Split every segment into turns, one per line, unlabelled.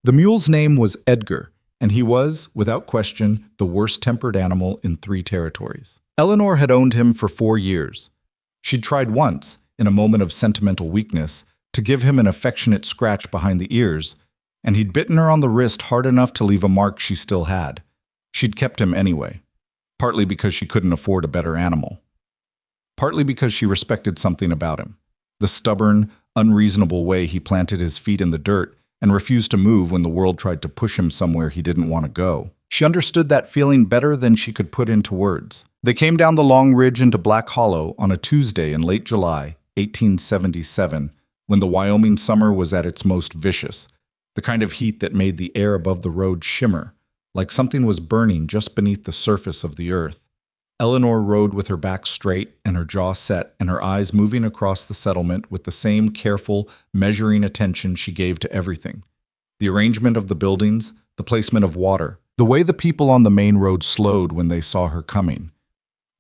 The mule's name was Edgar, and he was, without question, the worst-tempered animal in 3 territories. Eleanor had owned him for 4 years. She'd tried once, in a moment of sentimental weakness, to give him an affectionate scratch behind the ears, and he'd bitten her on the wrist hard enough to leave a mark she still had. She'd kept him anyway, partly because she couldn't afford a better animal, partly because she respected something about him: the stubborn, unreasonable way he planted his feet in the dirt and refused to move when the world tried to push him somewhere he didn't want to go. She understood that feeling better than she could put into words. They came down the long ridge into Black Hollow on a Tuesday in late July, 1877, when the Wyoming summer was at its most vicious, the kind of heat that made the air above the road shimmer, like something was burning just beneath the surface of the earth. Eleanor rode with her back straight and her jaw set and her eyes moving across the settlement with the same careful, measuring attention she gave to everything: the arrangement of the buildings, the placement of water, the way the people on the main road slowed when they saw her coming.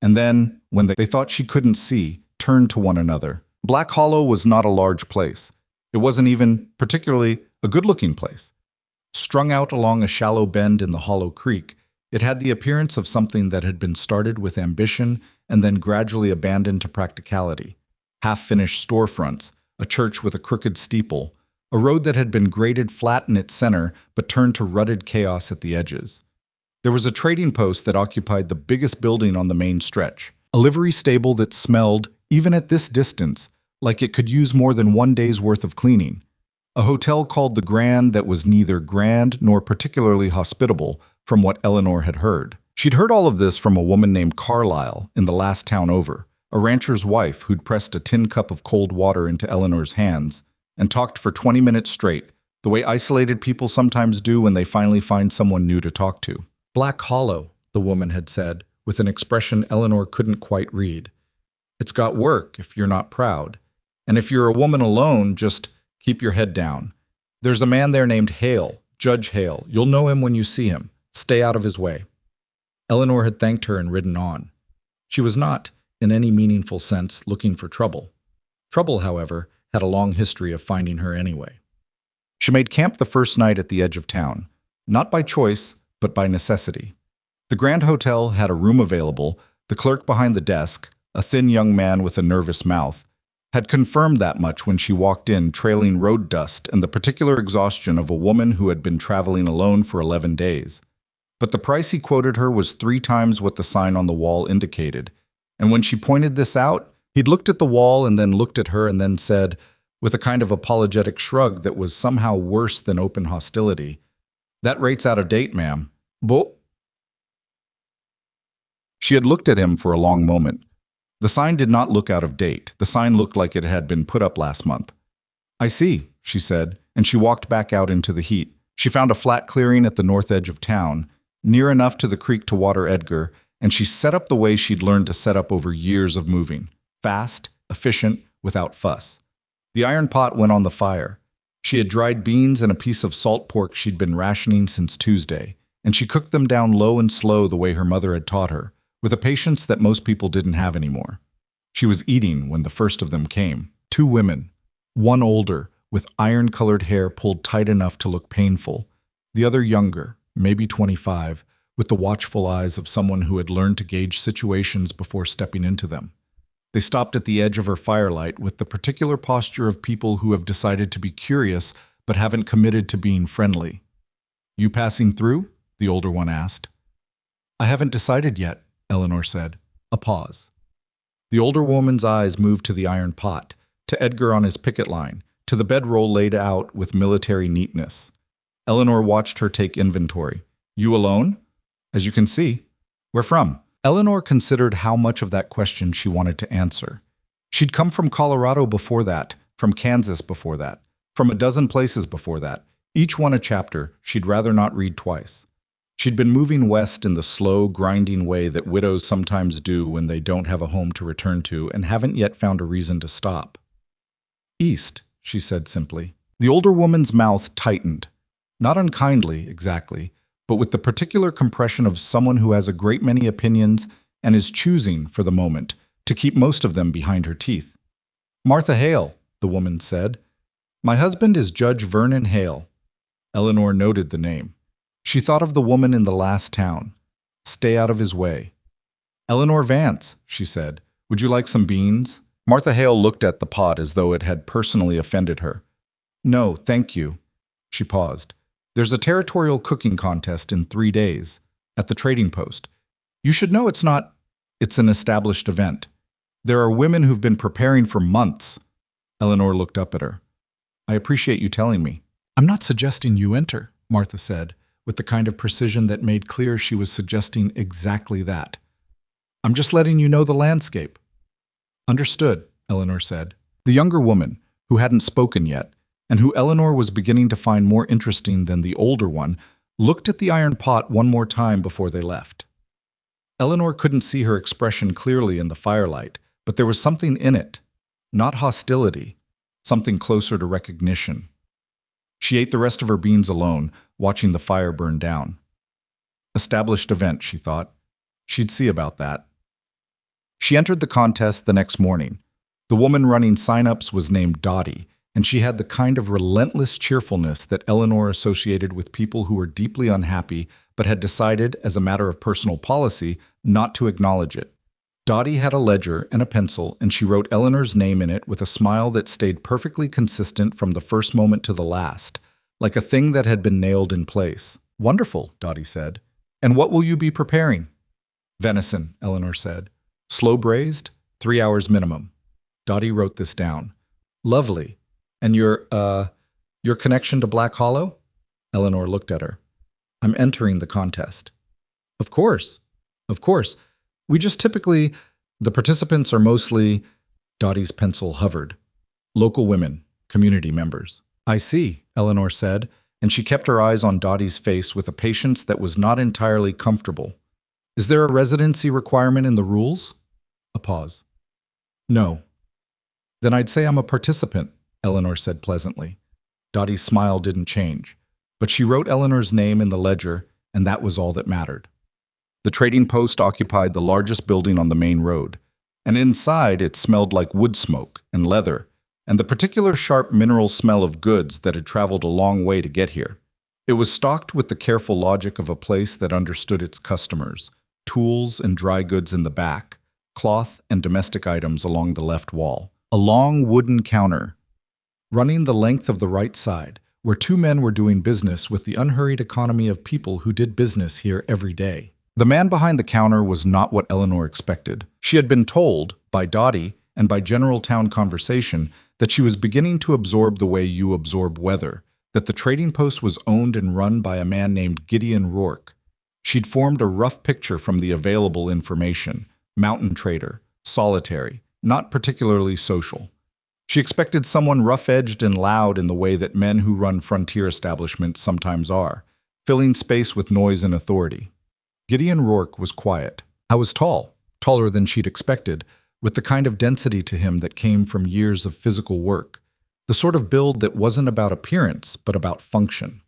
And then, when they thought she couldn't see, turned to one another. Black Hollow was not a large place. It wasn't even, particularly, a good-looking place. Strung out along a shallow bend in the hollow creek, it had the appearance of something that had been started with ambition and then gradually abandoned to practicality. Half-finished storefronts, a church with a crooked steeple, a road that had been graded flat in its center but turned to rutted chaos at the edges. There was a trading post that occupied the biggest building on the main stretch, a livery stable that smelled, even at this distance, like it could use more than one day's worth of cleaning. A hotel called the Grand that was neither grand nor particularly hospitable, from what Eleanor had heard. She'd heard all of this from a woman named Carlyle in the last town over, a rancher's wife who'd pressed a tin cup of cold water into Eleanor's hands and talked for 20 minutes straight, the way isolated people sometimes do when they finally find someone new to talk to. Black Hollow, the woman had said, with an expression Eleanor couldn't quite read. It's got work if you're not proud. And if you're a woman alone, just keep your head down. There's a man there named Hale, Judge Hale. You'll know him when you see him. Stay out of his way. Eleanor had thanked her and ridden on. She was not, in any meaningful sense, looking for trouble. Trouble, however, had a long history of finding her anyway. She made camp the first night at the edge of town, not by choice, but by necessity. The Grand Hotel had a room available. The clerk behind the desk, a thin young man with a nervous mouth, had confirmed that much when she walked in, trailing road dust and the particular exhaustion of a woman who had been traveling alone for 11 days. But the price he quoted her was 3 times what the sign on the wall indicated, and when she pointed this out, he'd looked at the wall and then looked at her and then said, with a kind of apologetic shrug that was somehow worse than open hostility, "That rate's out of date, ma'am." But she had looked at him for a long moment. The sign did not look out of date. The sign looked like it had been put up last month. "I see," she said, and she walked back out into the heat. She found a flat clearing at the north edge of town, near enough to the creek to water Edgar, and she set up the way she'd learned to set up over years of moving. Fast, efficient, without fuss. The iron pot went on the fire. She had dried beans and a piece of salt pork she'd been rationing since Tuesday, and she cooked them down low and slow the way her mother had taught her, with a patience that most people didn't have anymore. She was eating when the first of them came. 2 women, one older, with iron-colored hair pulled tight enough to look painful, the other younger, maybe 25, with the watchful eyes of someone who had learned to gauge situations before stepping into them. They stopped at the edge of her firelight with the particular posture of people who have decided to be curious but haven't committed to being friendly. "You passing through?" the older one asked. "I haven't decided yet," Eleanor said. A pause. The older woman's eyes moved to the iron pot, to Edgar on his picket line, to the bedroll laid out with military neatness. Eleanor watched her take inventory. "You alone?" "As you can see." "Where from?" Eleanor considered how much of that question she wanted to answer. She'd come from Colorado before that, from Kansas before that, from a dozen places before that, each one a chapter she'd rather not read twice. She'd been moving west in the slow, grinding way that widows sometimes do when they don't have a home to return to and haven't yet found a reason to stop. "East," she said simply. The older woman's mouth tightened. Not unkindly, exactly, but with the particular compression of someone who has a great many opinions and is choosing, for the moment, to keep most of them behind her teeth. "Martha Hale," the woman said. "My husband is Judge Vernon Hale." Eleanor noted the name. She thought of the woman in the last town. Stay out of his way. Eleanor Vance, she said. Would you like some beans? Martha Hale looked at the pot as though it had personally offended her. No, thank you. She paused. There's a territorial cooking contest in 3 days, at the trading post. You should know it's an established event. There are women who've been preparing for months. Eleanor looked up at her. I appreciate you telling me. I'm not suggesting you enter, Martha said, with the kind of precision that made clear she was suggesting exactly that. I'm just letting you know the landscape. Understood, Eleanor said. The younger woman, who hadn't spoken yet, and who Eleanor was beginning to find more interesting than the older one, looked at the iron pot one more time before they left. Eleanor couldn't see her expression clearly in the firelight, but there was something in it. Not hostility, something closer to recognition. She ate the rest of her beans alone, watching the fire burn down. Established event, she thought. She'd see about that. She entered the contest the next morning. The woman running sign-ups was named Dottie, and she had the kind of relentless cheerfulness that Eleanor associated with people who were deeply unhappy but had decided, as a matter of personal policy, not to acknowledge it. Dottie had a ledger and a pencil, and she wrote Eleanor's name in it with a smile that stayed perfectly consistent from the first moment to the last, like a thing that had been nailed in place. Wonderful, Dottie said. And what will you be preparing? Venison, Eleanor said. Slow braised, 3 hours minimum. Dottie wrote this down. Lovely. And your connection to Black Hollow? Eleanor looked at her. I'm entering the contest. Of course. Of course. We just typically, the participants are mostly, Dottie's pencil hovered. Local women, community members. I see, Eleanor said, and she kept her eyes on Dottie's face with a patience that was not entirely comfortable. Is there a residency requirement in the rules? A pause. No. Then I'd say I'm a participant, Eleanor said pleasantly. Dottie's smile didn't change, but she wrote Eleanor's name in the ledger, and that was all that mattered. The trading post occupied the largest building on the main road, and inside it smelled like wood smoke and leather, and the particular sharp mineral smell of goods that had traveled a long way to get here. It was stocked with the careful logic of a place that understood its customers, tools and dry goods in the back, cloth and domestic items along the left wall. A long wooden counter, running the length of the right side, where 2 men were doing business with the unhurried economy of people who did business here every day. The man behind the counter was not what Eleanor expected. She had been told, by Dottie and by general town conversation, that she was beginning to absorb the way you absorb weather, that the trading post was owned and run by a man named Gideon Rourke. She'd formed a rough picture from the available information. Mountain trader, solitary, not particularly social. She expected someone rough-edged and loud in the way that men who run frontier establishments sometimes are, filling space with noise and authority. Gideon Rourke was quiet. I was tall, taller than she'd expected, with the kind of density to him that came from years of physical work, the sort of build that wasn't about appearance, but about function.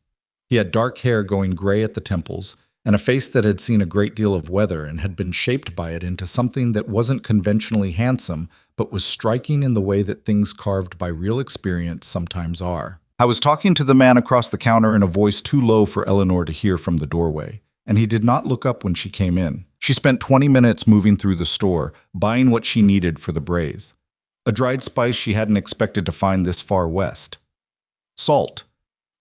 He had dark hair going gray at the temples, and a face that had seen a great deal of weather and had been shaped by it into something that wasn't conventionally handsome, but was striking in the way that things carved by real experience sometimes are. I was talking to the man across the counter in a voice too low for Eleanor to hear from the doorway, and he did not look up when she came in. She spent 20 minutes moving through the store, buying what she needed for the braise. A dried spice she hadn't expected to find this far west. Salt.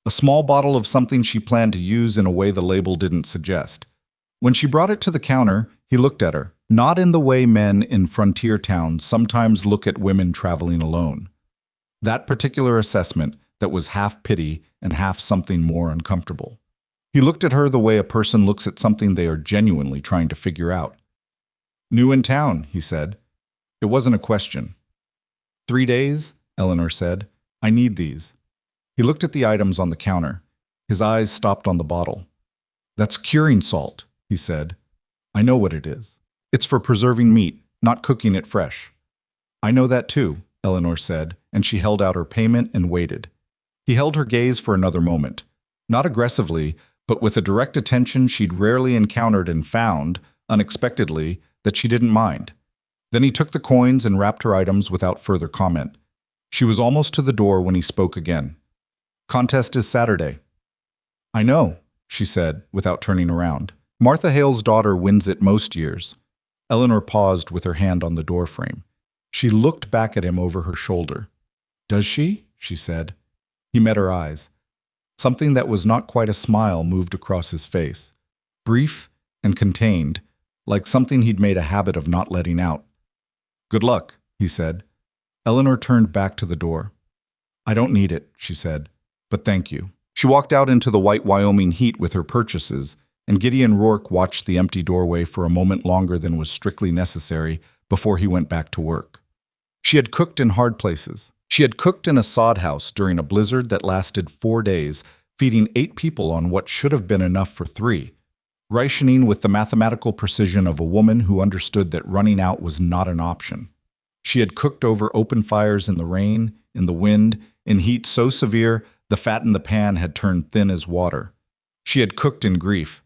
A small bottle of something she planned to use in a way the label didn't suggest. When she brought it to the counter, he looked at her, not in the way men in frontier towns sometimes look at women traveling alone. That particular assessment that was half pity and half something more uncomfortable. He looked at her the way a person looks at something they are genuinely trying to figure out. New in town, he said. It wasn't a question. 3 days, Eleanor said. I need these. He looked at the items on the counter. His eyes stopped on the bottle. That's curing salt, he said. I know what it is. It's for preserving meat, not cooking it fresh. I know that too, Eleanor said, and she held out her payment and waited. He held her gaze for another moment. Not aggressively, but with a direct attention she'd rarely encountered and found, unexpectedly, that she didn't mind. Then he took the coins and wrapped her items without further comment. She was almost to the door when he spoke again. Contest is Saturday. I know, she said, without turning around. Martha Hale's daughter wins it most years. Eleanor paused with her hand on the doorframe. She looked back at him over her shoulder. Does she? She said. He met her eyes. Something that was not quite a smile moved across his face. Brief and contained, like something he'd made a habit of not letting out. Good luck, he said. Eleanor turned back to the door. I don't need it, she said, but thank you. She walked out into the white Wyoming heat with her purchases, and Gideon Rourke watched the empty doorway for a moment longer than was strictly necessary before he went back to work. She had cooked in hard places. She had cooked in a sod house during a blizzard that lasted 4 days, feeding 8 people on what should have been enough for 3, rationing with the mathematical precision of a woman who understood that running out was not an option. She had cooked over open fires in the rain, in the wind, in heat so severe the fat in the pan had turned thin as water. She had cooked in grief.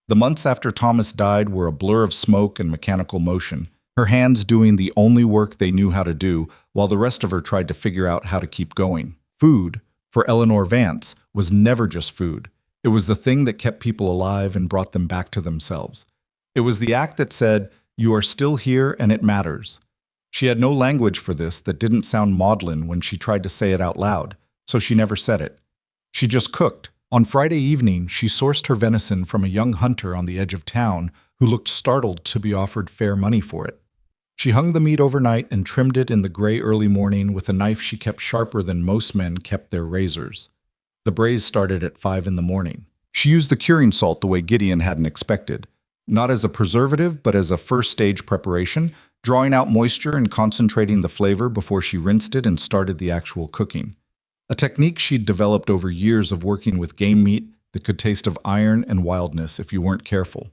The months after Thomas died were a blur of smoke and mechanical motion, her hands doing the only work they knew how to do, while the rest of her tried to figure out how to keep going. Food, for Eleanor Vance, was never just food. It was the thing that kept people alive and brought them back to themselves. It was the act that said, "You are still here and it matters." She had no language for this that didn't sound maudlin when she tried to say it out loud, so she never said it. She just cooked. On Friday evening, she sourced her venison from a young hunter on the edge of town who looked startled to be offered fair money for it. She hung the meat overnight and trimmed it in the gray early morning with a knife she kept sharper than most men kept their razors. The braise started at 5 in the morning. She used the curing salt the way Gideon hadn't expected, not as a preservative but as a first-stage preparation, drawing out moisture and concentrating the flavor before she rinsed it and started the actual cooking. A technique she'd developed over years of working with game meat that could taste of iron and wildness if you weren't careful.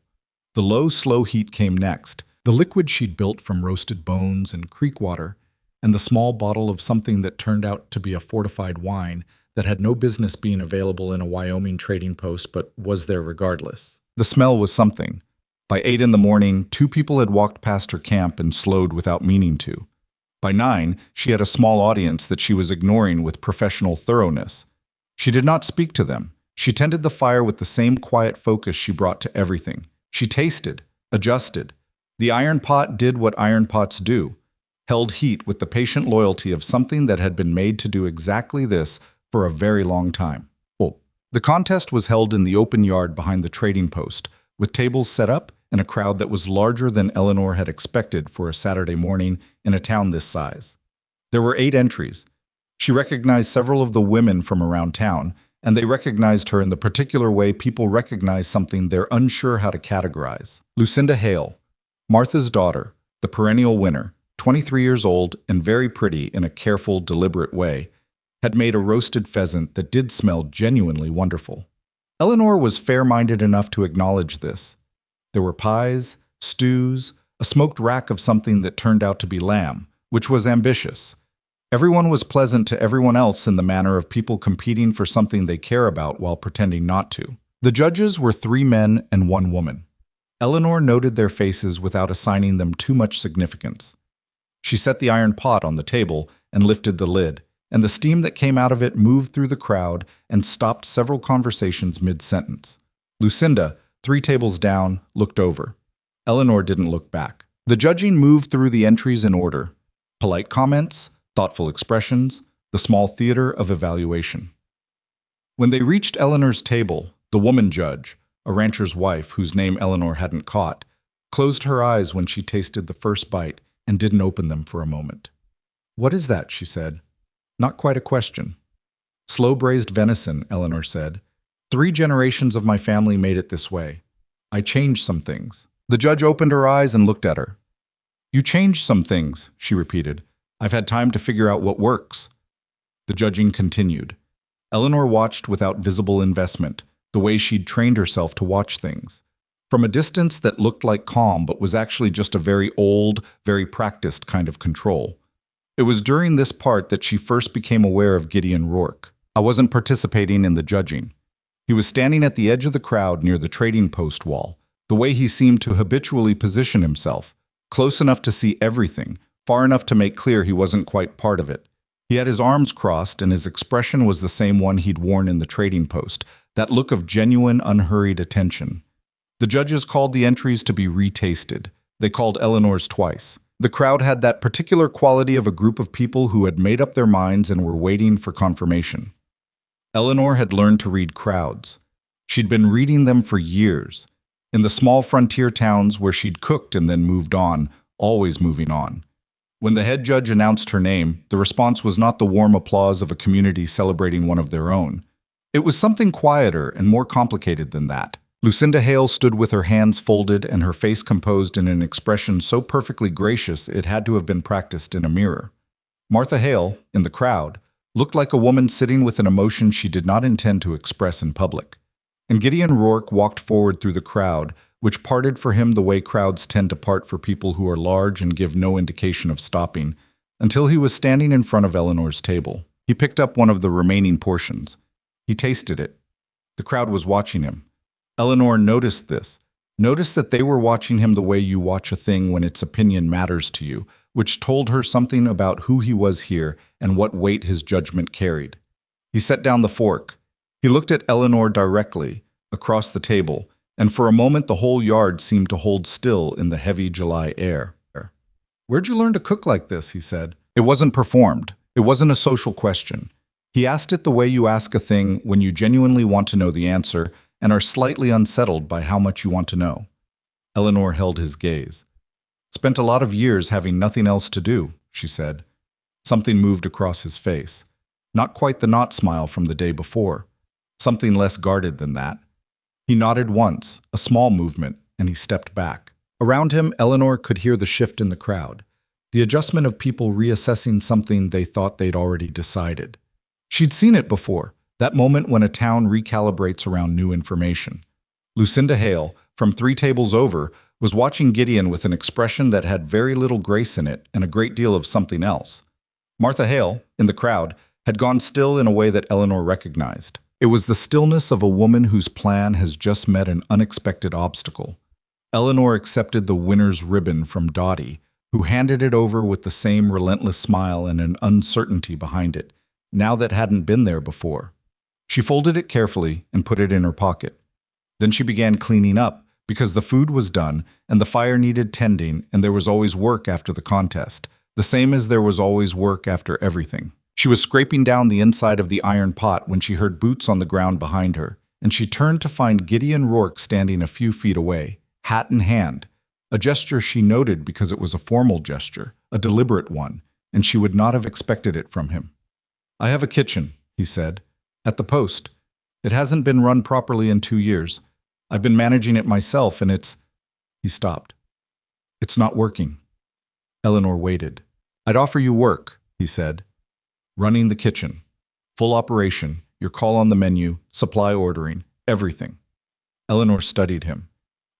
The low, slow heat came next, the liquid she'd built from roasted bones and creek water, and the small bottle of something that turned out to be a fortified wine that had no business being available in a Wyoming trading post but was there regardless. The smell was something. By 8 in the morning, 2 people had walked past her camp and slowed without meaning to. By 9, she had a small audience that she was ignoring with professional thoroughness. She did not speak to them. She tended the fire with the same quiet focus she brought to everything. She tasted, adjusted. The iron pot did what iron pots do, held heat with the patient loyalty of something that had been made to do exactly this for a very long time. The contest was held in the open yard behind the trading post, with tables set up and a crowd that was larger than Eleanor had expected for a Saturday morning in a town this size. There were 8 entries. She recognized several of the women from around town, and they recognized her in the particular way people recognize something they're unsure how to categorize. Lucinda Hale, Martha's daughter, the perennial winner, 23 years old and very pretty in a careful, deliberate way, had made a roasted pheasant that did smell genuinely wonderful. Eleanor was fair-minded enough to acknowledge this. There were pies, stews, a smoked rack of something that turned out to be lamb, which was ambitious. Everyone was pleasant to everyone else in the manner of people competing for something they care about while pretending not to. The judges were 3 men and 1 woman. Eleanor noted their faces without assigning them too much significance. She set the iron pot on the table and lifted the lid, and the steam that came out of it moved through the crowd and stopped several conversations mid-sentence. Lucinda, 3 tables down, looked over. Eleanor didn't look back. The judging moved through the entries in order. Polite comments, thoughtful expressions, the small theater of evaluation. When they reached Eleanor's table, the woman judge, a rancher's wife whose name Eleanor hadn't caught, closed her eyes when she tasted the first bite and didn't open them for a moment. "What is that?" she said. Not quite a question. "Slow braised venison," Eleanor said. 3 generations of my family made it this way. I changed some things." The judge opened her eyes and looked at her. "You changed some things," she repeated. "I've had time to figure out what works." The judging continued. Eleanor watched without visible investment, the way she'd trained herself to watch things. From a distance that looked like calm but was actually just a very old, very practiced kind of control. It was during this part that she first became aware of Gideon Rourke. I wasn't participating in the judging. He was standing at the edge of the crowd near the trading post wall, the way he seemed to habitually position himself, close enough to see everything, far enough to make clear he wasn't quite part of it. He had his arms crossed, and his expression was the same one he'd worn in the trading post, that look of genuine, unhurried attention. The judges called the entries to be retasted. They called Eleanor's twice. The crowd had that particular quality of a group of people who had made up their minds and were waiting for confirmation. Eleanor had learned to read crowds. She'd been reading them for years. In the small frontier towns where she'd cooked and then moved on, always moving on. When the head judge announced her name, the response was not the warm applause of a community celebrating one of their own. It was something quieter and more complicated than that. Lucinda Hale stood with her hands folded and her face composed in an expression so perfectly gracious it had to have been practiced in a mirror. Martha Hale, in the crowd, looked like a woman sitting with an emotion she did not intend to express in public. And Gideon Rourke walked forward through the crowd, which parted for him the way crowds tend to part for people who are large and give no indication of stopping, until he was standing in front of Eleanor's table. He picked up one of the remaining portions. He tasted it. The crowd was watching him. Eleanor noticed this. Noticed that they were watching him the way you watch a thing when its opinion matters to you, which told her something about who he was here and what weight his judgment carried. He set down the fork. He looked at Eleanor directly, across the table, and for a moment the whole yard seemed to hold still in the heavy July air. "Where'd you learn to cook like this?" he said. It wasn't performed. It wasn't a social question. He asked it the way you ask a thing when you genuinely want to know the answer and are slightly unsettled by how much you want to know. Eleanor held his gaze. "Spent a lot of years having nothing else to do," she said. Something moved across his face. Not quite the not smile from the day before. Something less guarded than that. He nodded once, a small movement, and he stepped back. Around him, Eleanor could hear the shift in the crowd, the adjustment of people reassessing something they thought they'd already decided. She'd seen it before, that moment when a town recalibrates around new information. Lucinda Hale, from 3 tables over, was watching Gideon with an expression that had very little grace in it and a great deal of something else. Martha Hale, in the crowd, had gone still in a way that Eleanor recognized. It was the stillness of a woman whose plan has just met an unexpected obstacle. Eleanor accepted the winner's ribbon from Dottie, who handed it over with the same relentless smile and an uncertainty behind it, now that hadn't been there before. She folded it carefully and put it in her pocket. Then she began cleaning up, because the food was done and the fire needed tending, and there was always work after the contest, the same as there was always work after everything. She was scraping down the inside of the iron pot when she heard boots on the ground behind her, and she turned to find Gideon Rourke standing a few feet away, hat in hand, a gesture she noted because it was a formal gesture, a deliberate one, and she would not have expected it from him. "I have a kitchen," he said, "at the post. It hasn't been run properly in 2 years. I've been managing it myself, and it's—" He stopped. "It's not working." Eleanor waited. "I'd offer you work," he said. "Running the kitchen. Full operation, your call on the menu, supply ordering, everything." Eleanor studied him.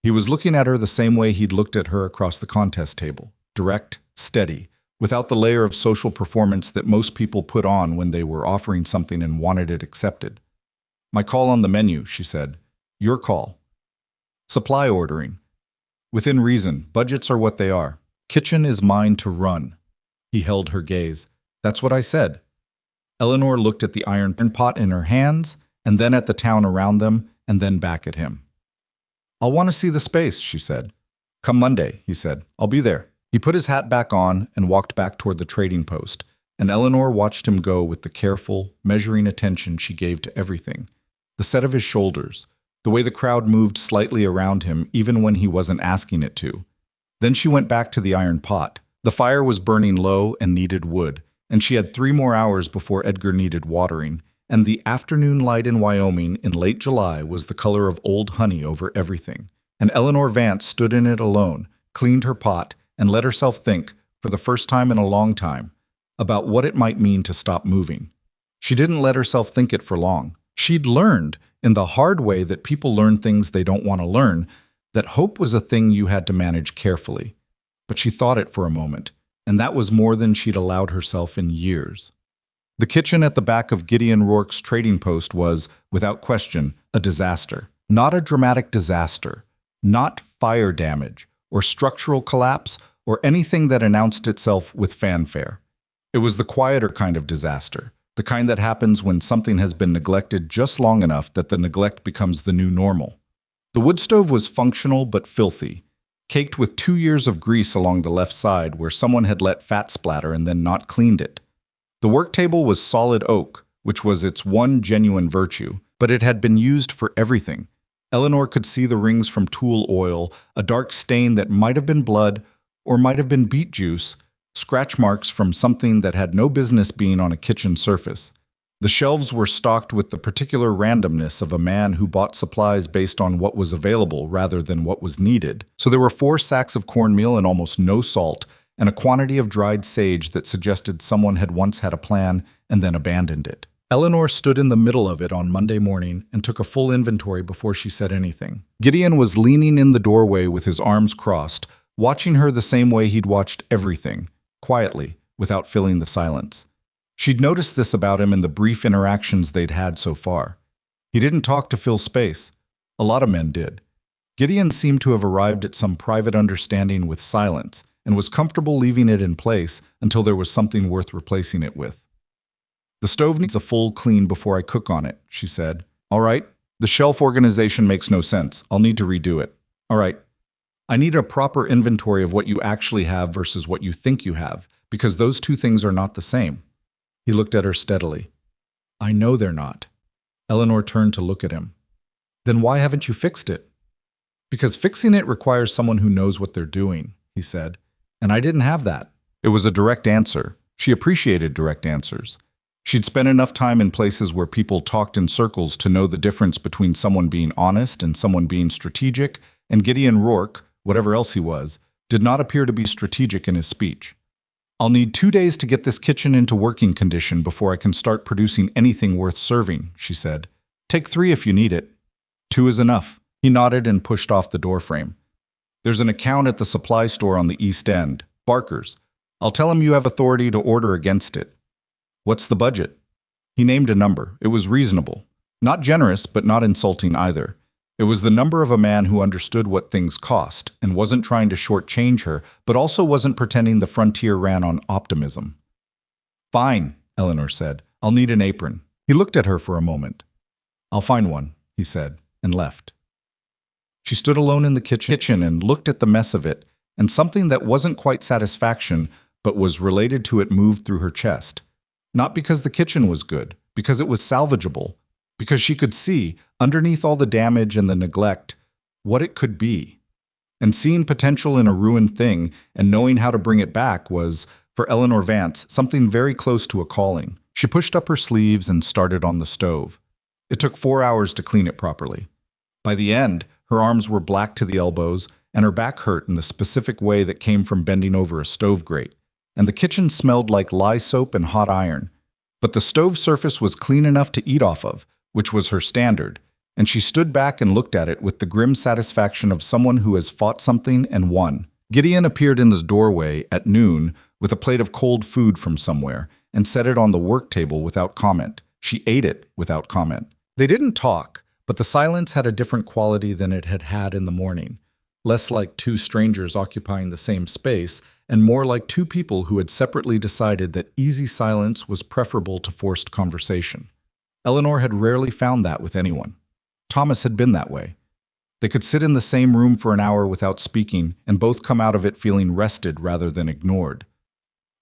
He was looking at her the same way he'd looked at her across the contest table, direct, steady, without the layer of social performance that most people put on when they were offering something and wanted it accepted. "My call on the menu," she said. "Your call. Supply ordering. Within reason, budgets are what they are. Kitchen is mine to run." He held her gaze. "That's what I said." Eleanor looked at the iron pot in her hands, and then at the town around them, and then back at him. "I'll want to see the space," she said. "Come Monday," he said. "I'll be there." He put his hat back on and walked back toward the trading post, and Eleanor watched him go with the careful, measuring attention she gave to everything. The set of his shoulders, the way the crowd moved slightly around him even when he wasn't asking it to. Then she went back to the iron pot. The fire was burning low and needed wood, and she had 3 more hours before Edgar needed watering, and the afternoon light in Wyoming in late July was the color of old honey over everything. And Eleanor Vance stood in it alone, cleaned her pot, and let herself think, for the first time in a long time, about what it might mean to stop moving. She didn't let herself think it for long. She'd learned, in the hard way that people learn things they don't want to learn, that hope was a thing you had to manage carefully. But she thought it for a moment, and that was more than she'd allowed herself in years. The kitchen at the back of Gideon Rourke's trading post was, without question, a disaster. Not a dramatic disaster, not fire damage, or structural collapse, or anything that announced itself with fanfare. It was the quieter kind of disaster, the kind that happens when something has been neglected just long enough that the neglect becomes the new normal. The wood stove was functional but filthy, caked with 2 years of grease along the left side where someone had let fat splatter and then not cleaned it. The work table was solid oak, which was its one genuine virtue, but it had been used for everything. Eleanor could see the rings from tool oil, a dark stain that might have been blood or might have been beet juice, scratch marks from something that had no business being on a kitchen surface. The shelves were stocked with the particular randomness of a man who bought supplies based on what was available rather than what was needed. So there were 4 sacks of cornmeal and almost no salt, and a quantity of dried sage that suggested someone had once had a plan and then abandoned it. Eleanor stood in the middle of it on Monday morning and took a full inventory before she said anything. Gideon was leaning in the doorway with his arms crossed, watching her the same way he'd watched everything, quietly, without filling the silence. She'd noticed this about him in the brief interactions they'd had so far. He didn't talk to fill space. A lot of men did. Gideon seemed to have arrived at some private understanding with silence, and was comfortable leaving it in place until there was something worth replacing it with. The stove needs a full clean before I cook on it, she said. All right. The shelf organization makes no sense. I'll need to redo it. All right. I need a proper inventory of what you actually have versus what you think you have, because those two things are not the same. He looked at her steadily. I know they're not. Eleanor turned to look at him. Then why haven't you fixed it? Because fixing it requires someone who knows what they're doing, he said. And I didn't have that. It was a direct answer. She appreciated direct answers. She'd spent enough time in places where people talked in circles to know the difference between someone being honest and someone being strategic, and Gideon Rourke, whatever else he was, did not appear to be strategic in his speech. I'll need 2 days to get this kitchen into working condition before I can start producing anything worth serving, she said. Take 3 if you need it. 2 is enough. He nodded and pushed off the doorframe. There's an account at the supply store on the East End, Barker's. I'll tell him you have authority to order against it. What's the budget? He named a number. It was reasonable. Not generous, but not insulting either. It was the number of a man who understood what things cost, and wasn't trying to shortchange her, but also wasn't pretending the frontier ran on optimism. Fine, Eleanor said. I'll need an apron. He looked at her for a moment. I'll find one, he said, and left. She stood alone in the kitchen and looked at the mess of it, and something that wasn't quite satisfaction, but was related to it moved through her chest. Not because the kitchen was good, because it was salvageable, because she could see, underneath all the damage and the neglect, what it could be. And seeing potential in a ruined thing and knowing how to bring it back was, for Eleanor Vance, something very close to a calling. She pushed up her sleeves and started on the stove. It took 4 hours to clean it properly. By the end, her arms were black to the elbows, and her back hurt in the specific way that came from bending over a stove grate. And the kitchen smelled like lye soap and hot iron. But the stove surface was clean enough to eat off of, which was her standard, and she stood back and looked at it with the grim satisfaction of someone who has fought something and won. Gideon appeared in the doorway at noon with a plate of cold food from somewhere, and set it on the work table without comment. She ate it without comment. They didn't talk, but the silence had a different quality than it had had in the morning, less like 2 strangers occupying the same space, and more like 2 people who had separately decided that easy silence was preferable to forced conversation. Eleanor had rarely found that with anyone. Thomas had been that way. They could sit in the same room for an hour without speaking, and both come out of it feeling rested rather than ignored.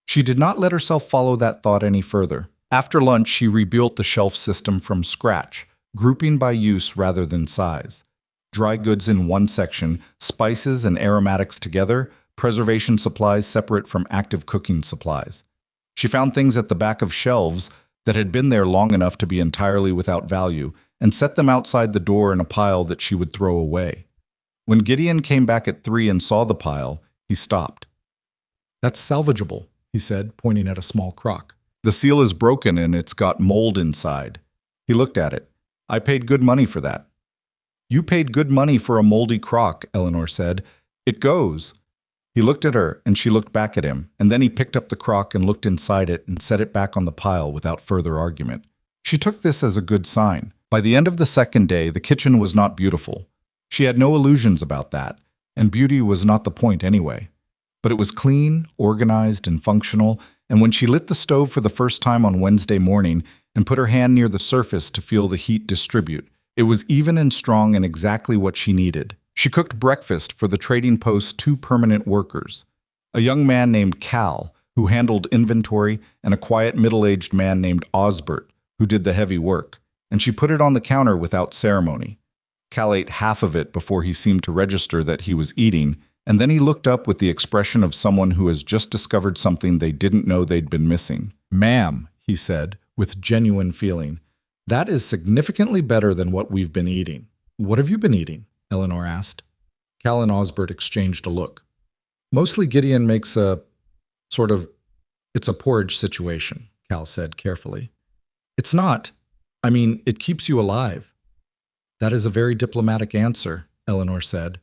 She did not let herself follow that thought any further. After lunch, she rebuilt the shelf system from scratch, grouping by use rather than size. Dry goods in one section, spices and aromatics together, preservation supplies separate from active cooking supplies. She found things at the back of shelves that had been there long enough to be entirely without value, and set them outside the door in a pile that she would throw away. When Gideon came back at 3 and saw the pile, he stopped. That's salvageable, he said, pointing at a small crock. The seal is broken and it's got mold inside. He looked at it. I paid good money for that. You paid good money for a moldy crock, Eleanor said. It goes. He looked at her, and she looked back at him, and then he picked up the crock and looked inside it and set it back on the pile without further argument. She took this as a good sign. By the end of the second day, the kitchen was not beautiful. She had no illusions about that, and beauty was not the point anyway. But it was clean, organized, and functional, and when she lit the stove for the first time on Wednesday morning and put her hand near the surface to feel the heat distribute, it was even and strong and exactly what she needed. She cooked breakfast for the trading post's 2 permanent workers, a young man named Cal, who handled inventory, and a quiet middle-aged man named Osbert, who did the heavy work, and she put it on the counter without ceremony. Cal ate half of it before he seemed to register that he was eating, and then he looked up with the expression of someone who has just discovered something they didn't know they'd been missing. "Ma'am," he said, with genuine feeling, "that is significantly better than what we've been eating." "What have you been eating?" Eleanor asked. Cal and Osbert exchanged a look. "Mostly Gideon makes it's a porridge situation," Cal said carefully. "It's not. I mean, it keeps you alive." "That is a very diplomatic answer," Eleanor said.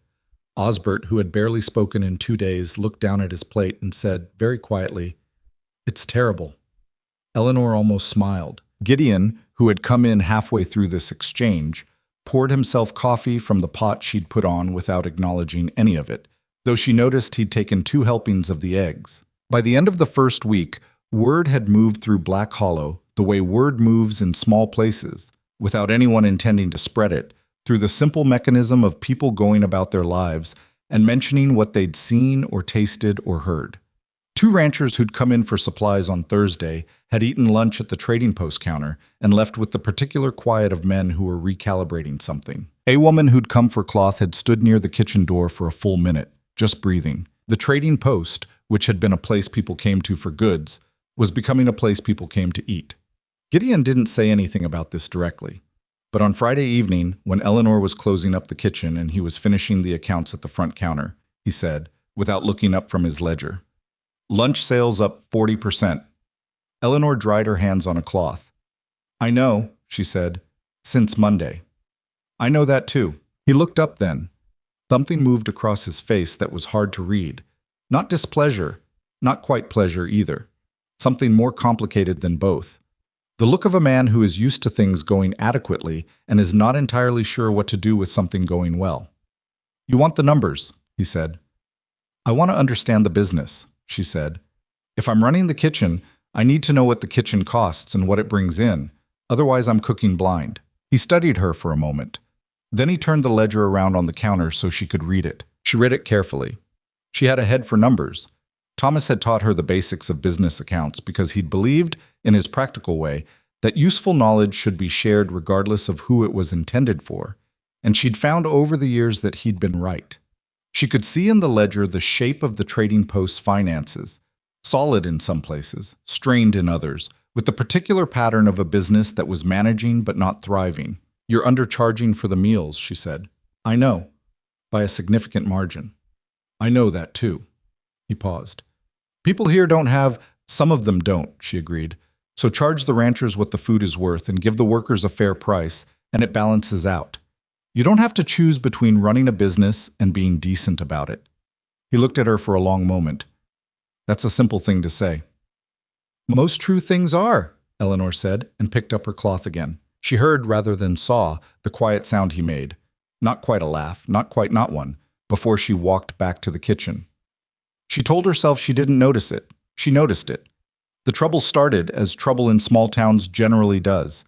Osbert, who had barely spoken in 2 days, looked down at his plate and said, very quietly, "It's terrible." Eleanor almost smiled. Gideon, who had come in halfway through this exchange, poured himself coffee from the pot she'd put on without acknowledging any of it, though she noticed he'd taken 2 helpings of the eggs. By the end of the first week, word had moved through Black Hollow the way word moves in small places, without anyone intending to spread it, through the simple mechanism of people going about their lives and mentioning what they'd seen or tasted or heard. 2 ranchers who'd come in for supplies on Thursday had eaten lunch at the trading post counter and left with the particular quiet of men who were recalibrating something. A woman who'd come for cloth had stood near the kitchen door for a full minute, just breathing. The trading post, which had been a place people came to for goods, was becoming a place people came to eat. Gideon didn't say anything about this directly. But on Friday evening, when Eleanor was closing up the kitchen and he was finishing the accounts at the front counter, he said, without looking up from his ledger, "Lunch sales up 40%. Eleanor dried her hands on a cloth. "I know," she said, "since Monday." "I know that too." He looked up then. Something moved across his face that was hard to read. Not displeasure, not quite pleasure either. Something more complicated than both. The look of a man who is used to things going adequately and is not entirely sure what to do with something going well. "You want the numbers," he said. "I want to understand the business," she said. "If I'm running the kitchen, I need to know what the kitchen costs and what it brings in. Otherwise, I'm cooking blind." He studied her for a moment. Then he turned the ledger around on the counter so she could read it. She read it carefully. She had a head for numbers. Thomas had taught her the basics of business accounts because he'd believed, in his practical way, that useful knowledge should be shared regardless of who it was intended for, and she'd found over the years that he'd been right. She could see in the ledger the shape of the trading post's finances, solid in some places, strained in others, with the particular pattern of a business that was managing but not thriving. "You're undercharging for the meals," she said. "I know, by a significant margin." "I know that too." He paused. "People here don't have, some of them don't," she agreed. "So charge the ranchers what the food is worth and give the workers a fair price, and it balances out. You don't have to choose between running a business and being decent about it." He looked at her for a long moment. "That's a simple thing to say." "Most true things are," Eleanor said, and picked up her cloth again. She heard, rather than saw, the quiet sound he made. Not quite a laugh, not quite not one, before she walked back to the kitchen. She told herself she didn't notice it. She noticed it. The trouble started, as trouble in small towns generally does.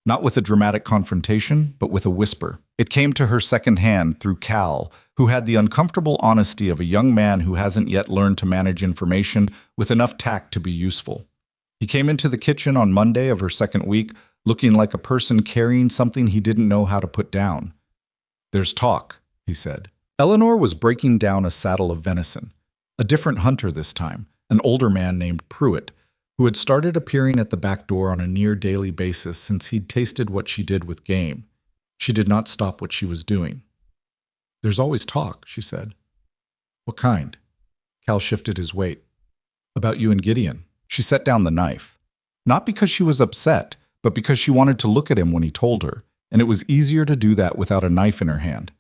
Not with a dramatic confrontation, but with a whisper. It came to her secondhand through Cal, who had the uncomfortable honesty of a young man who hasn't yet learned to manage information with enough tact to be useful. He came into the kitchen on Monday of her second week, looking like a person carrying something he didn't know how to put down. "There's talk," he said. Eleanor was breaking down a saddle of venison. A different hunter this time, an older man named Pruitt, who had started appearing at the back door on a near-daily basis since he'd tasted what she did with game. She did not stop what she was doing. "There's always talk," she said. "What kind?" Cal shifted his weight. "About you and Gideon." She set down the knife. Not because she was upset, but because she wanted to look at him when he told her, and it was easier to do that without a knife in her hand.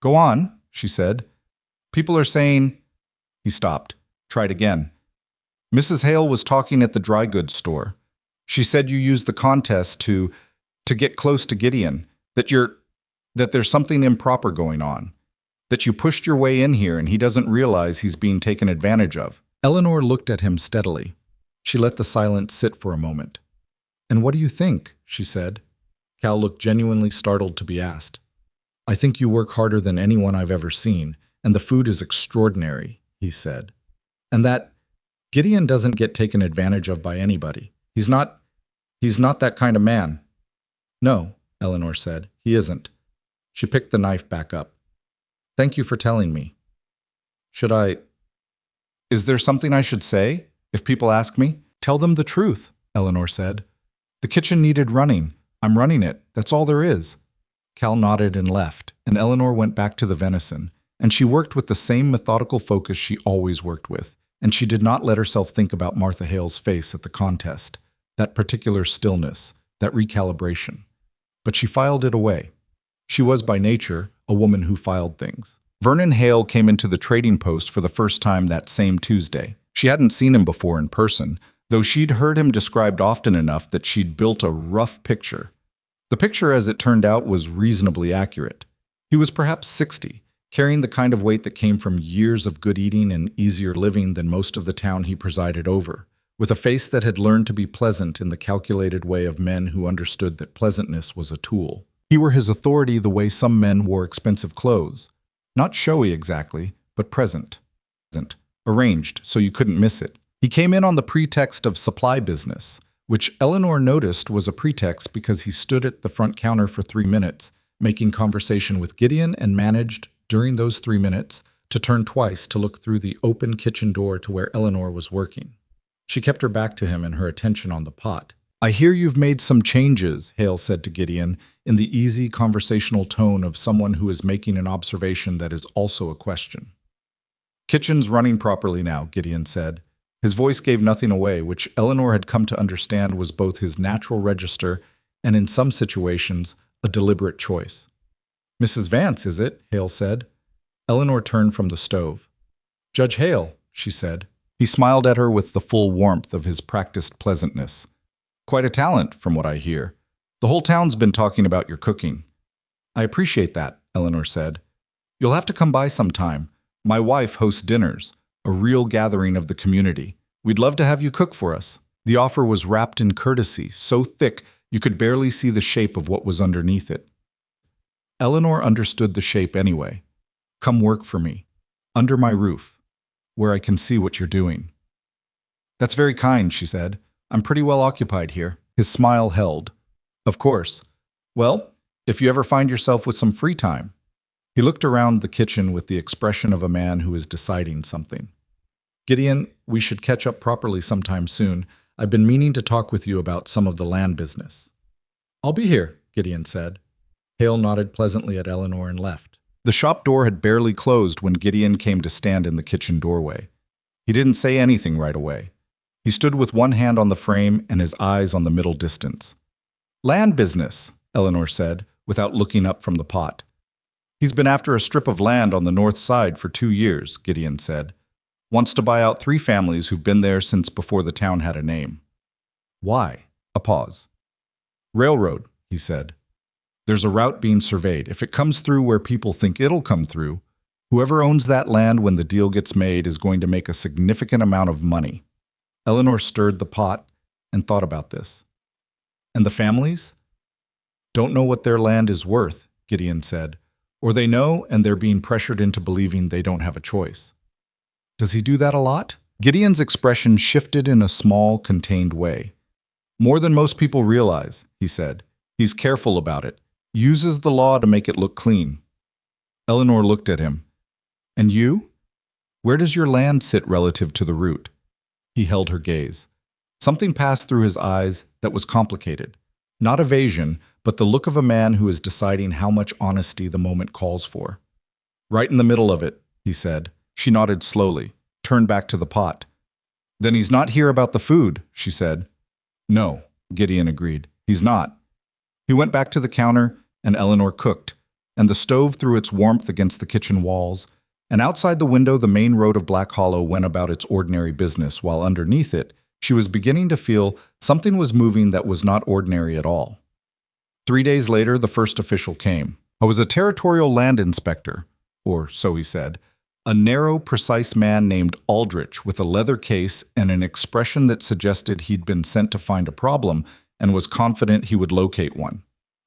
"Go on," she said. "People are saying—" He stopped. Tried again. "Mrs. Hale was talking at the dry goods store. She said you used the contest to get close to Gideon, that there's something improper going on, that you pushed your way in here and he doesn't realize he's being taken advantage of." Eleanor looked at him steadily. She let the silence sit for a moment. "And what do you think?" she said. Cal looked genuinely startled to be asked. "I think you work harder than anyone I've ever seen, and the food is extraordinary," he said. "And that Gideon doesn't get taken advantage of by anybody. He's not that kind of man." "No," Eleanor said, "he isn't." She picked the knife back up. "Thank you for telling me. Should I... Is there something I should say? If people ask me?" "Tell them the truth," Eleanor said. "The kitchen needed running. I'm running it. That's all there is." Cal nodded and left, and Eleanor went back to the venison, and she worked with the same methodical focus she always worked with, and she did not let herself think about Martha Hale's face at the contest, that particular stillness, that recalibration. But she filed it away. She was by nature a woman who filed things. Vernon Hale came into the trading post for the first time that same Tuesday. She hadn't seen him before in person, though she'd heard him described often enough that she'd built a rough picture. The picture, as it turned out, was reasonably accurate. He was perhaps 60, carrying the kind of weight that came from years of good eating and easier living than most of the town he presided over, with a face that had learned to be pleasant in the calculated way of men who understood that pleasantness was a tool. He wore his authority the way some men wore expensive clothes. Not showy exactly, but present. Arranged so you couldn't miss it. He came in on the pretext of supply business, which Eleanor noticed was a pretext because he stood at the front counter for 3 minutes, making conversation with Gideon, and managed, during those 3 minutes, to turn twice to look through the open kitchen door to where Eleanor was working. She kept her back to him and her attention on the pot. "I hear you've made some changes," Hale said to Gideon, in the easy conversational tone of someone who is making an observation that is also a question. "Kitchen's running properly now," Gideon said. His voice gave nothing away, which Eleanor had come to understand was both his natural register and, in some situations, a deliberate choice. "Mrs. Vance, is it?" Hale said. Eleanor turned from the stove. "Judge Hale," she said. He smiled at her with the full warmth of his practiced pleasantness. "Quite a talent, from what I hear. The whole town's been talking about your cooking." "I appreciate that," Eleanor said. "You'll have to come by sometime. My wife hosts dinners, a real gathering of the community. We'd love to have you cook for us." The offer was wrapped in courtesy, so thick you could barely see the shape of what was underneath it. Eleanor understood the shape anyway. "Come work for me. Under my roof. Where I can see what you're doing." "That's very kind," she said. "I'm pretty well occupied here." His smile held. "Of course. Well, if you ever find yourself with some free time." He looked around the kitchen with the expression of a man who is deciding something. "Gideon, we should catch up properly sometime soon. I've been meaning to talk with you about some of the land business." "I'll be here," Gideon said. Hale nodded pleasantly at Eleanor and left. The shop door had barely closed when Gideon came to stand in the kitchen doorway. He didn't say anything right away. He stood with one hand on the frame and his eyes on the middle distance. "Land business," Eleanor said, without looking up from the pot. "He's been after a strip of land on the north side for 2 years," Gideon said. "Wants to buy out 3 families who've been there since before the town had a name." "Why?" A pause. "Railroad," he said. "There's a route being surveyed. If it comes through where people think it'll come through, whoever owns that land when the deal gets made is going to make a significant amount of money." Eleanor stirred the pot and thought about this. "And the families?" "Don't know what their land is worth," Gideon said. "Or they know, and they're being pressured into believing they don't have a choice." "Does he do that a lot?" Gideon's expression shifted in a small, contained way. "More than most people realize," he said. "He's careful about it. Uses the law to make it look clean." Eleanor looked at him. "And you? Where does your land sit relative to the route?" He held her gaze. Something passed through his eyes that was complicated. Not evasion, but the look of a man who is deciding how much honesty the moment calls for. "Right in the middle of it," he said. She nodded slowly, turned back to the pot. "Then he's not here about the food," she said. "No," Gideon agreed. "He's not." He went back to the counter, and Eleanor cooked, and the stove threw its warmth against the kitchen walls, and outside the window the main road of Black Hollow went about its ordinary business, while underneath it she was beginning to feel something was moving that was not ordinary at all. 3 days later the first official came. I was a territorial land inspector, or so he said. A narrow, precise man named Aldrich with a leather case and an expression that suggested he'd been sent to find a problem and was confident he would locate one.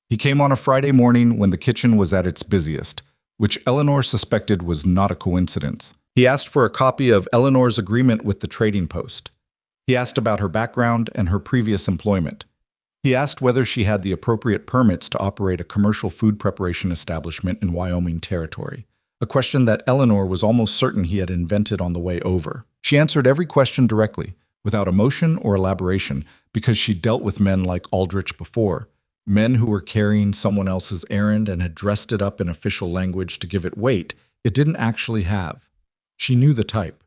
He came on a Friday morning when the kitchen was at its busiest, which Eleanor suspected was not a coincidence. He asked for a copy of Eleanor's agreement with the trading post. He asked about her background and her previous employment. He asked whether she had the appropriate permits to operate a commercial food preparation establishment in Wyoming territory, a question that Eleanor was almost certain he had invented on the way over. She answered every question directly, without emotion or elaboration, because she dealt with men like Aldrich before, men who were carrying someone else's errand and had dressed it up in official language to give it weight it didn't actually have. She knew the type.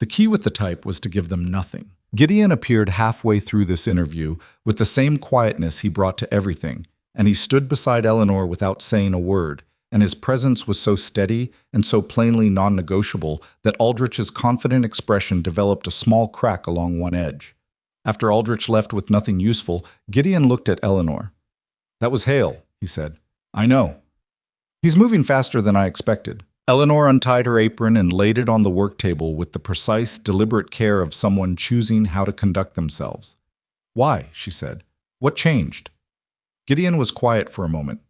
The key with the type was to give them nothing. Gideon appeared halfway through this interview with the same quietness he brought to everything, and he stood beside Eleanor without saying a word, and his presence was so steady and so plainly non-negotiable that Aldrich's confident expression developed a small crack along one edge. After Aldrich left with nothing useful, Gideon looked at Eleanor. "That was Hale," he said. "I know. He's moving faster than I expected." Eleanor untied her apron and laid it on the work table with the precise, deliberate care of someone choosing how to conduct themselves. "Why?" she said. "What changed?" Gideon was quiet for a moment.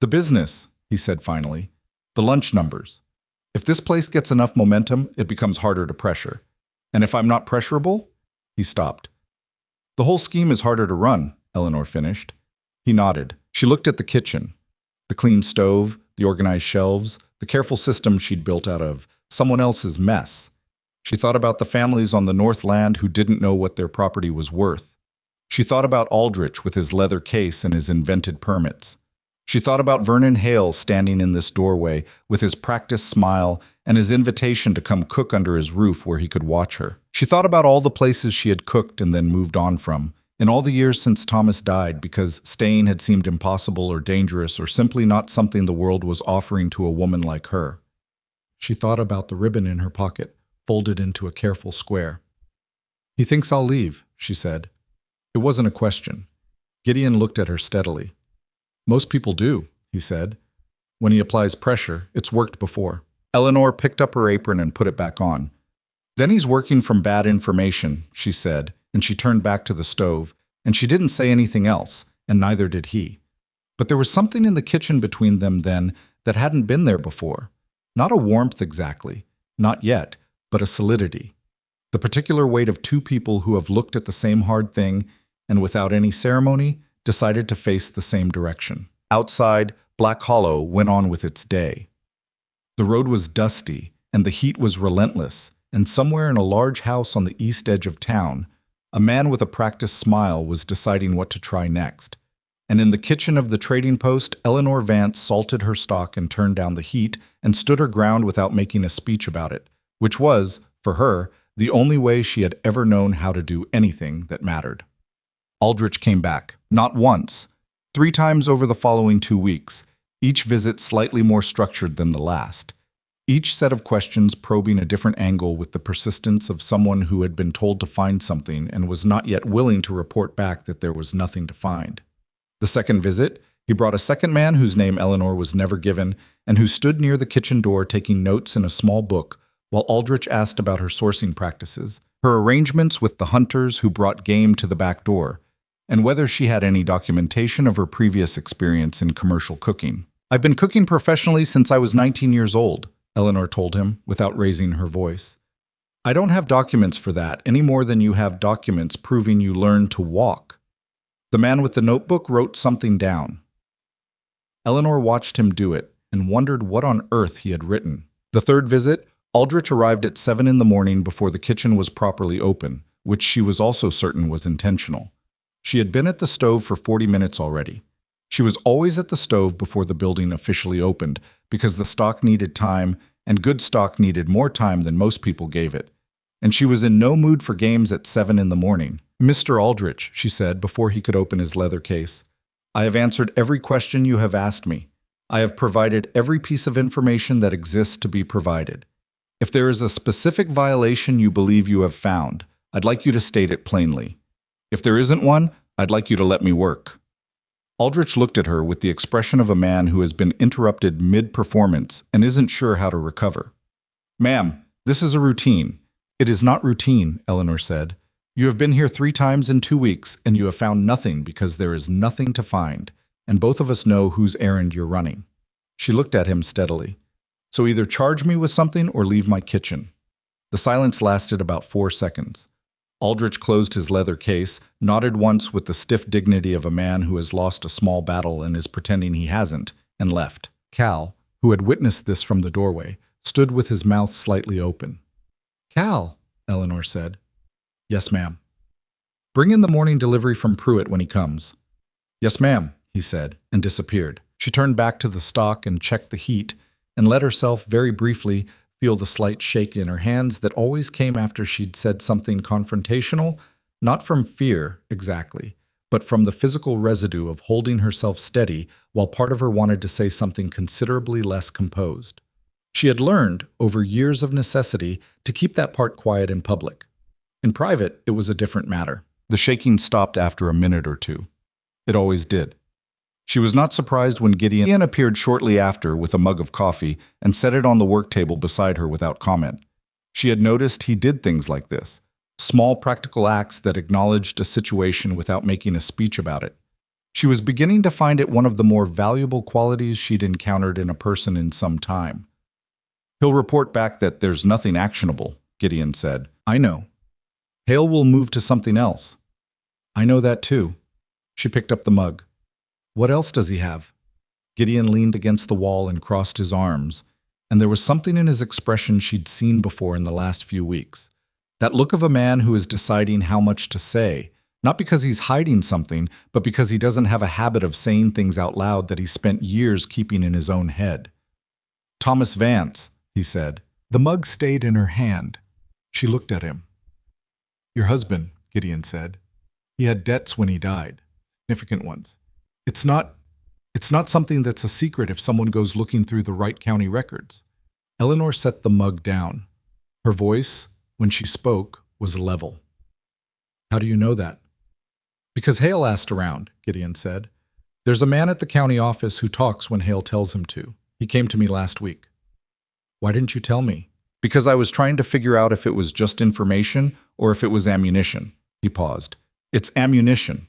"The business," he said finally. "The lunch numbers. If this place gets enough momentum, it becomes harder to pressure. And if I'm not pressurable?" He stopped. "The whole scheme is harder to run," Eleanor finished. He nodded. She looked at the kitchen. The clean stove, the organized shelves, the careful system she'd built out of someone else's mess. She thought about the families on the Northland who didn't know what their property was worth. She thought about Aldrich with his leather case and his invented permits. She thought about Vernon Hale standing in this doorway with his practiced smile and his invitation to come cook under his roof where he could watch her. She thought about all the places she had cooked and then moved on from, in all the years since Thomas died, because staying had seemed impossible or dangerous or simply not something the world was offering to a woman like her. She thought about the ribbon in her pocket, folded into a careful square. "He thinks I'll leave," she said. It wasn't a question. Gideon looked at her steadily. "Most people do," he said. "When he applies pressure, it's worked before." Eleanor picked up her apron and put it back on. "Then he's working from bad information," she said, and she turned back to the stove, and she didn't say anything else, and neither did he. But there was something in the kitchen between them then that hadn't been there before. Not a warmth exactly, not yet, but a solidity. The particular weight of two people who have looked at the same hard thing and without any ceremony decided to face the same direction. Outside, Black Hollow went on with its day. The road was dusty, and the heat was relentless, and somewhere in a large house on the east edge of town, a man with a practiced smile was deciding what to try next. And in the kitchen of the trading post, Eleanor Vance salted her stock and turned down the heat and stood her ground without making a speech about it, which was, for her, the only way she had ever known how to do anything that mattered. Aldrich came back, not once, 3 times over the following 2 weeks, each visit slightly more structured than the last. Each set of questions probing a different angle with the persistence of someone who had been told to find something and was not yet willing to report back that there was nothing to find. The second visit, he brought a second man whose name Eleanor was never given and who stood near the kitchen door taking notes in a small book while Aldrich asked about her sourcing practices, her arrangements with the hunters who brought game to the back door, and whether she had any documentation of her previous experience in commercial cooking. "I've been cooking professionally since I was 19 years old," Eleanor told him, without raising her voice. "I don't have documents for that, any more than you have documents proving you learned to walk." The man with the notebook wrote something down. Eleanor watched him do it, and wondered what on earth he had written. The third visit, Aldrich arrived at 7 in the morning before the kitchen was properly open, which she was also certain was intentional. She had been at the stove for 40 minutes already. She was always at the stove before the building officially opened, because the stock needed time, and good stock needed more time than most people gave it. And she was in no mood for games at 7 in the morning. "Mr. Aldrich," she said before he could open his leather case, "I have answered every question you have asked me. I have provided every piece of information that exists to be provided. If there is a specific violation you believe you have found, I'd like you to state it plainly. If there isn't one, I'd like you to let me work." Aldrich looked at her with the expression of a man who has been interrupted mid-performance and isn't sure how to recover. Ma'am, this is a routine. It is not routine, Eleanor said. You have been here 3 times in 2 weeks, and you have found nothing because there is nothing to find, and both of us know whose errand you're running. She looked at him steadily. So either charge me with something or leave my kitchen. The silence lasted about 4 seconds. Aldrich closed his leather case, nodded once with the stiff dignity of a man who has lost a small battle and is pretending he hasn't, and left. Cal, who had witnessed this from the doorway, stood with his mouth slightly open. Cal, Eleanor said. Yes, ma'am. Bring in the morning delivery from Pruitt when he comes. Yes, ma'am, he said, and disappeared. She turned back to the stock and checked the heat, and let herself very briefly feel the slight shake in her hands that always came after she'd said something confrontational, not from fear, exactly, but from the physical residue of holding herself steady while part of her wanted to say something considerably less composed. She had learned, over years of necessity, to keep that part quiet in public. In private, it was a different matter. The shaking stopped after a minute or two. It always did. She was not surprised when Gideon appeared shortly after with a mug of coffee and set it on the work table beside her without comment. She had noticed he did things like this, small practical acts that acknowledged a situation without making a speech about it. She was beginning to find it one of the more valuable qualities she'd encountered in a person in some time. He'll report back that there's nothing actionable, Gideon said. I know. Hale will move to something else. I know that too. She picked up the mug. What else does he have? Gideon leaned against the wall and crossed his arms, and there was something in his expression she'd seen before in the last few weeks. That look of a man who is deciding how much to say, not because he's hiding something, but because he doesn't have a habit of saying things out loud that he spent years keeping in his own head. Thomas Vance, he said. The mug stayed in her hand. She looked at him. Your husband, Gideon said. He had debts when he died, significant ones. It's not something that's a secret if someone goes looking through the Wright County records. Eleanor set the mug down. Her voice, when she spoke, was level. How do you know that? Because Hale asked around, Gideon said. There's a man at the county office who talks when Hale tells him to. He came to me last week. Why didn't you tell me? Because I was trying to figure out if it was just information or if it was ammunition. He paused. It's ammunition.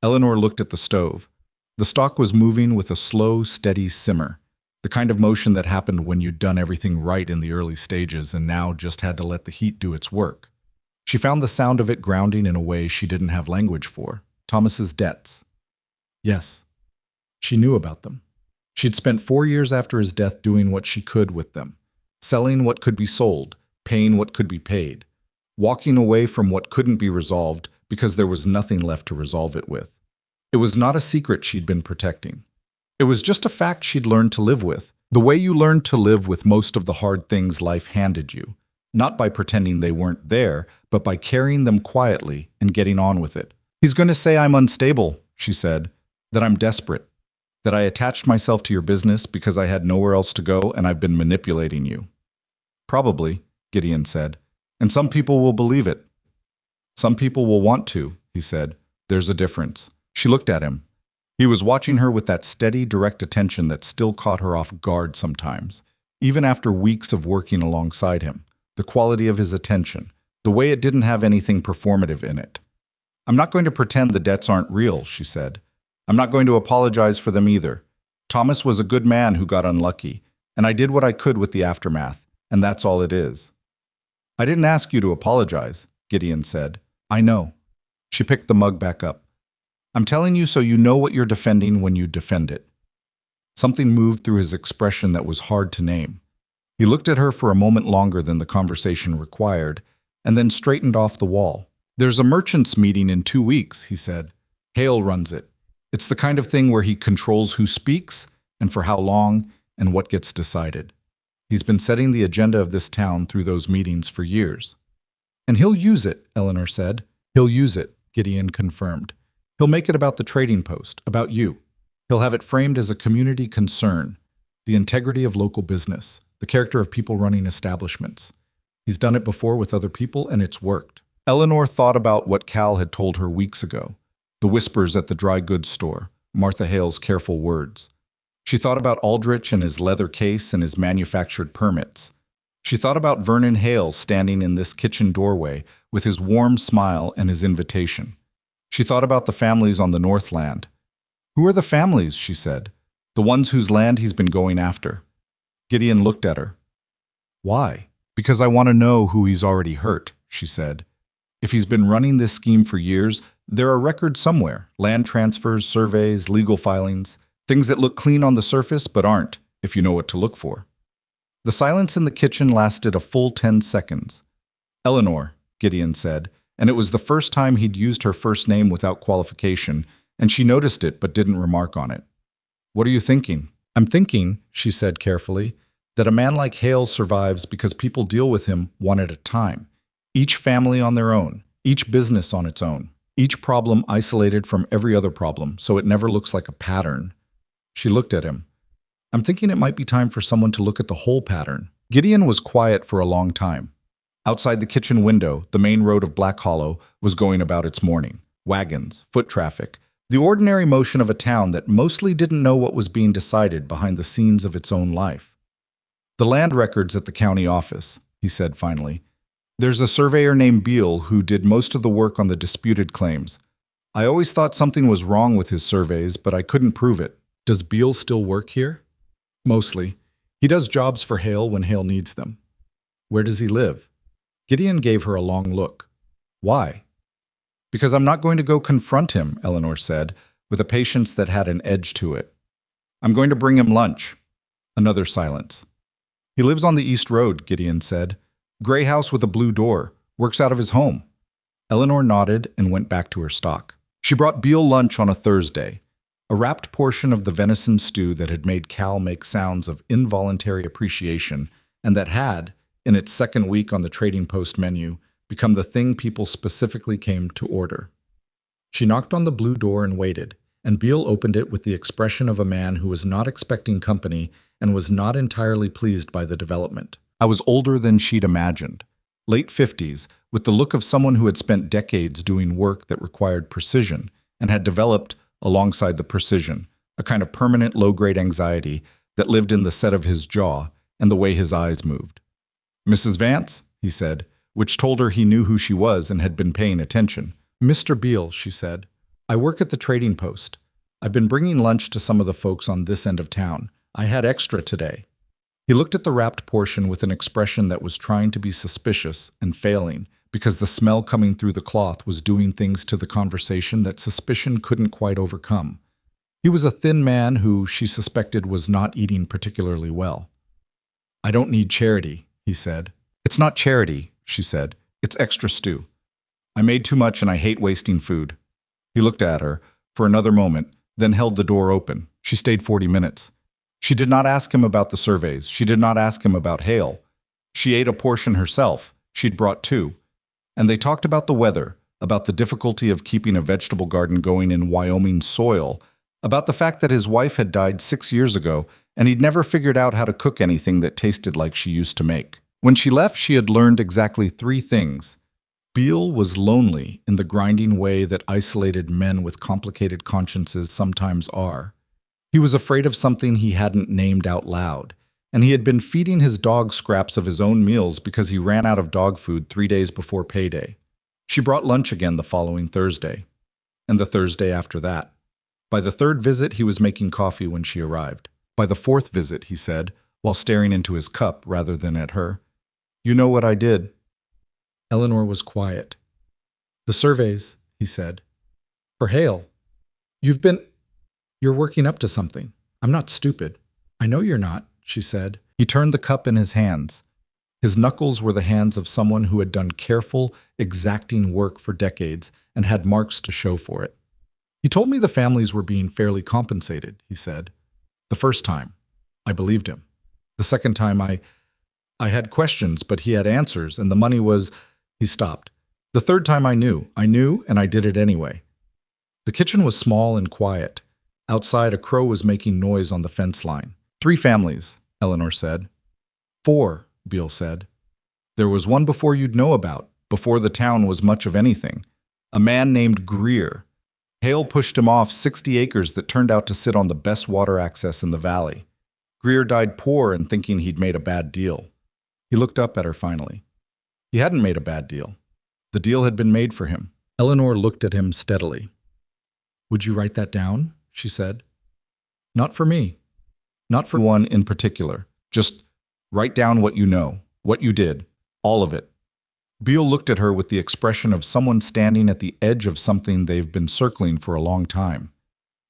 Eleanor looked at the stove. The stock was moving with a slow, steady simmer, the kind of motion that happened when you'd done everything right in the early stages and now just had to let the heat do its work. She found the sound of it grounding in a way she didn't have language for. Thomas's debts. Yes, she knew about them. She'd spent 4 years after his death doing what she could with them, selling what could be sold, paying what could be paid, walking away from what couldn't be resolved because there was nothing left to resolve it with. It was not a secret she'd been protecting. It was just a fact she'd learned to live with, the way you learned to live with most of the hard things life handed you, not by pretending they weren't there, but by carrying them quietly and getting on with it. He's going to say I'm unstable, she said, that I'm desperate, that I attached myself to your business because I had nowhere else to go and I've been manipulating you. Probably, Gideon said, and some people will believe it. Some people will want to, he said. There's a difference. She looked at him. He was watching her with that steady, direct attention that still caught her off guard sometimes, even after weeks of working alongside him. The quality of his attention, the way it didn't have anything performative in it. I'm not going to pretend the debts aren't real, she said. I'm not going to apologize for them either. Thomas was a good man who got unlucky, and I did what I could with the aftermath, and that's all it is. I didn't ask you to apologize, Gideon said. I know. She picked the mug back up. I'm telling you so you know what you're defending when you defend it. Something moved through his expression that was hard to name. He looked at her for a moment longer than the conversation required, and then straightened off the wall. There's a merchants' meeting in 2 weeks, he said. Hale runs it. It's the kind of thing where he controls who speaks, and for how long, and what gets decided. He's been setting the agenda of this town through those meetings for years. And he'll use it, Eleanor said. He'll use it, Gideon confirmed. He'll make it about the trading post, about you. He'll have it framed as a community concern, the integrity of local business, the character of people running establishments. He's done it before with other people, and it's worked. Eleanor thought about what Cal had told her weeks ago, the whispers at the dry goods store, Martha Hale's careful words. She thought about Aldrich and his leather case and his manufactured permits. She thought about Vernon Hale standing in this kitchen doorway with his warm smile and his invitation. She thought about the families on the Northland. Who are the families, she said. The ones whose land he's been going after. Gideon looked at her. Why? Because I want to know who he's already hurt, she said. If he's been running this scheme for years, there are records somewhere. Land transfers, surveys, legal filings. Things that look clean on the surface but aren't, if you know what to look for. The silence in the kitchen lasted a full 10 seconds. Eleanor, Gideon said, and it was the first time he'd used her first name without qualification, and she noticed it but didn't remark on it. What are you thinking? I'm thinking, she said carefully, that a man like Hale survives because people deal with him one at a time. Each family on their own, each business on its own, each problem isolated from every other problem, so it never looks like a pattern. She looked at him. I'm thinking it might be time for someone to look at the whole pattern. Gideon was quiet for a long time. Outside the kitchen window, the main road of Black Hollow was going about its morning. Wagons, foot traffic, the ordinary motion of a town that mostly didn't know what was being decided behind the scenes of its own life. The land records at the county office, he said finally. There's a surveyor named Beale who did most of the work on the disputed claims. I always thought something was wrong with his surveys, but I couldn't prove it. Does Beale still work here? Mostly. He does jobs for Hale when Hale needs them. Where does he live? Gideon gave her a long look. Why? Because I'm not going to go confront him, Eleanor said, with a patience that had an edge to it. I'm going to bring him lunch. Another silence. He lives on the East Road, Gideon said. Gray house with a blue door. Works out of his home. Eleanor nodded and went back to her stock. She brought Beale lunch on a Thursday. A wrapped portion of the venison stew that had made Cal make sounds of involuntary appreciation, and that had, in its second week on the Trading Post menu, become the thing people specifically came to order. She knocked on the blue door and waited, and Beale opened it with the expression of a man who was not expecting company and was not entirely pleased by the development. I was older than she'd imagined, late 50s, with the look of someone who had spent decades doing work that required precision and had developed, alongside the precision, a kind of permanent low-grade anxiety that lived in the set of his jaw and the way his eyes moved. Mrs. Vance, he said, which told her he knew who she was and had been paying attention. Mr. Beale, she said, I work at the Trading Post. I've been bringing lunch to some of the folks on this end of town. I had extra today. He looked at the wrapped portion with an expression that was trying to be suspicious and failing, because the smell coming through the cloth was doing things to the conversation that suspicion couldn't quite overcome. He was a thin man who, she suspected, was not eating particularly well. I don't need charity, he said. It's not charity, she said. It's extra stew. I made too much and I hate wasting food. He looked at her for another moment, then held the door open. She stayed 40 minutes. She did not ask him about the surveys. She did not ask him about Hale. She ate a portion herself. She'd brought two. And they talked about the weather, about the difficulty of keeping a vegetable garden going in Wyoming soil, about the fact that his wife had died 6 years ago, and he'd never figured out how to cook anything that tasted like she used to make. When she left, she had learned exactly 3 things. Beale was lonely in the grinding way that isolated men with complicated consciences sometimes are. He was afraid of something he hadn't named out loud, and he had been feeding his dog scraps of his own meals because he ran out of dog food 3 days before payday. She brought lunch again the following Thursday, and the Thursday after that. By the 3rd visit, he was making coffee when she arrived. By the 4th visit, he said, while staring into his cup rather than at her, You know what I did? Eleanor was quiet. The surveys, he said. For Hale. You're working up to something. I'm not stupid. I know you're not, she said. He turned the cup in his hands. His knuckles were the hands of someone who had done careful, exacting work for decades and had marks to show for it. He told me the families were being fairly compensated, he said. The first time, I believed him. The second time, I had questions, but he had answers, and the money was... He stopped. The third time I knew, and I did it anyway. The kitchen was small and quiet. Outside, a crow was making noise on the fence line. 3 families, Eleanor said. 4, Beale said. There was one before you'd know about, before the town was much of anything. A man named Greer. Hale pushed him off 60 acres that turned out to sit on the best water access in the valley. Greer died poor and thinking he'd made a bad deal. He looked up at her finally. He hadn't made a bad deal. The deal had been made for him. Eleanor looked at him steadily. "Would you write that down?" she said. "Not for me. Not for one in particular. Just write down what you know, what you did, all of it." Beale looked at her with the expression of someone standing at the edge of something they've been circling for a long time.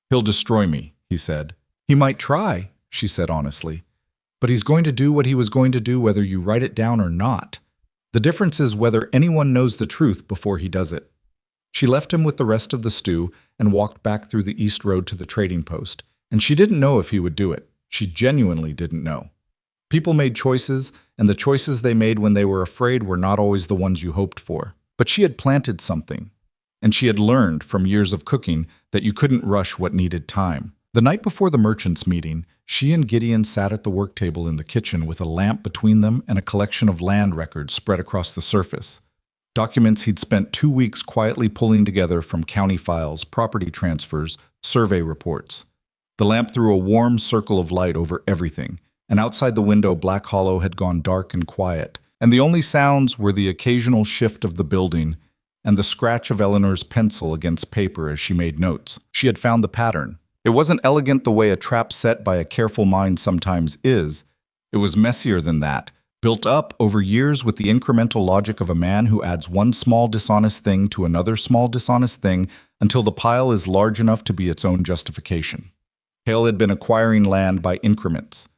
"He'll destroy me," he said. "He might try," she said honestly. "But he's going to do what he was going to do whether you write it down or not. The difference is whether anyone knows the truth before he does it." She left him with the rest of the stew and walked back through the east road to the trading post, and she didn't know if he would do it. She genuinely didn't know. People made choices, and the choices they made when they were afraid were not always the ones you hoped for. But she had planted something, and she had learned from years of cooking that you couldn't rush what needed time. The night before the merchants' meeting, she and Gideon sat at the work table in the kitchen with a lamp between them and a collection of land records spread across the surface. Documents he'd spent 2 weeks quietly pulling together from county files, property transfers, survey reports. The lamp threw a warm circle of light over everything, and outside the window Black Hollow had gone dark and quiet, and the only sounds were the occasional shift of the building and the scratch of Eleanor's pencil against paper as she made notes. She had found the pattern. It wasn't elegant the way a trap set by a careful mind sometimes is. It was messier than that, built up over years with the incremental logic of a man who adds one small dishonest thing to another small dishonest thing until the pile is large enough to be its own justification. Hale had been acquiring land by increments,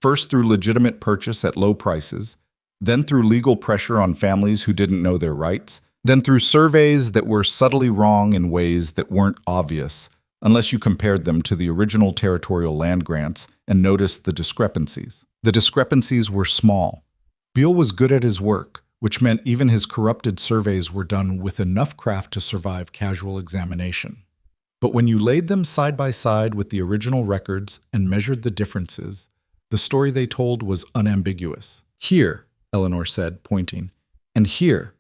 first through legitimate purchase at low prices, then through legal pressure on families who didn't know their rights, then through surveys that were subtly wrong in ways that weren't obvious, unless you compared them to the original territorial land grants and noticed the discrepancies. The discrepancies were small. Beale was good at his work, which meant even his corrupted surveys were done with enough craft to survive casual examination. But when you laid them side by side with the original records and measured the differences, the story they told was unambiguous. "Here," Eleanor said, pointing, "and here."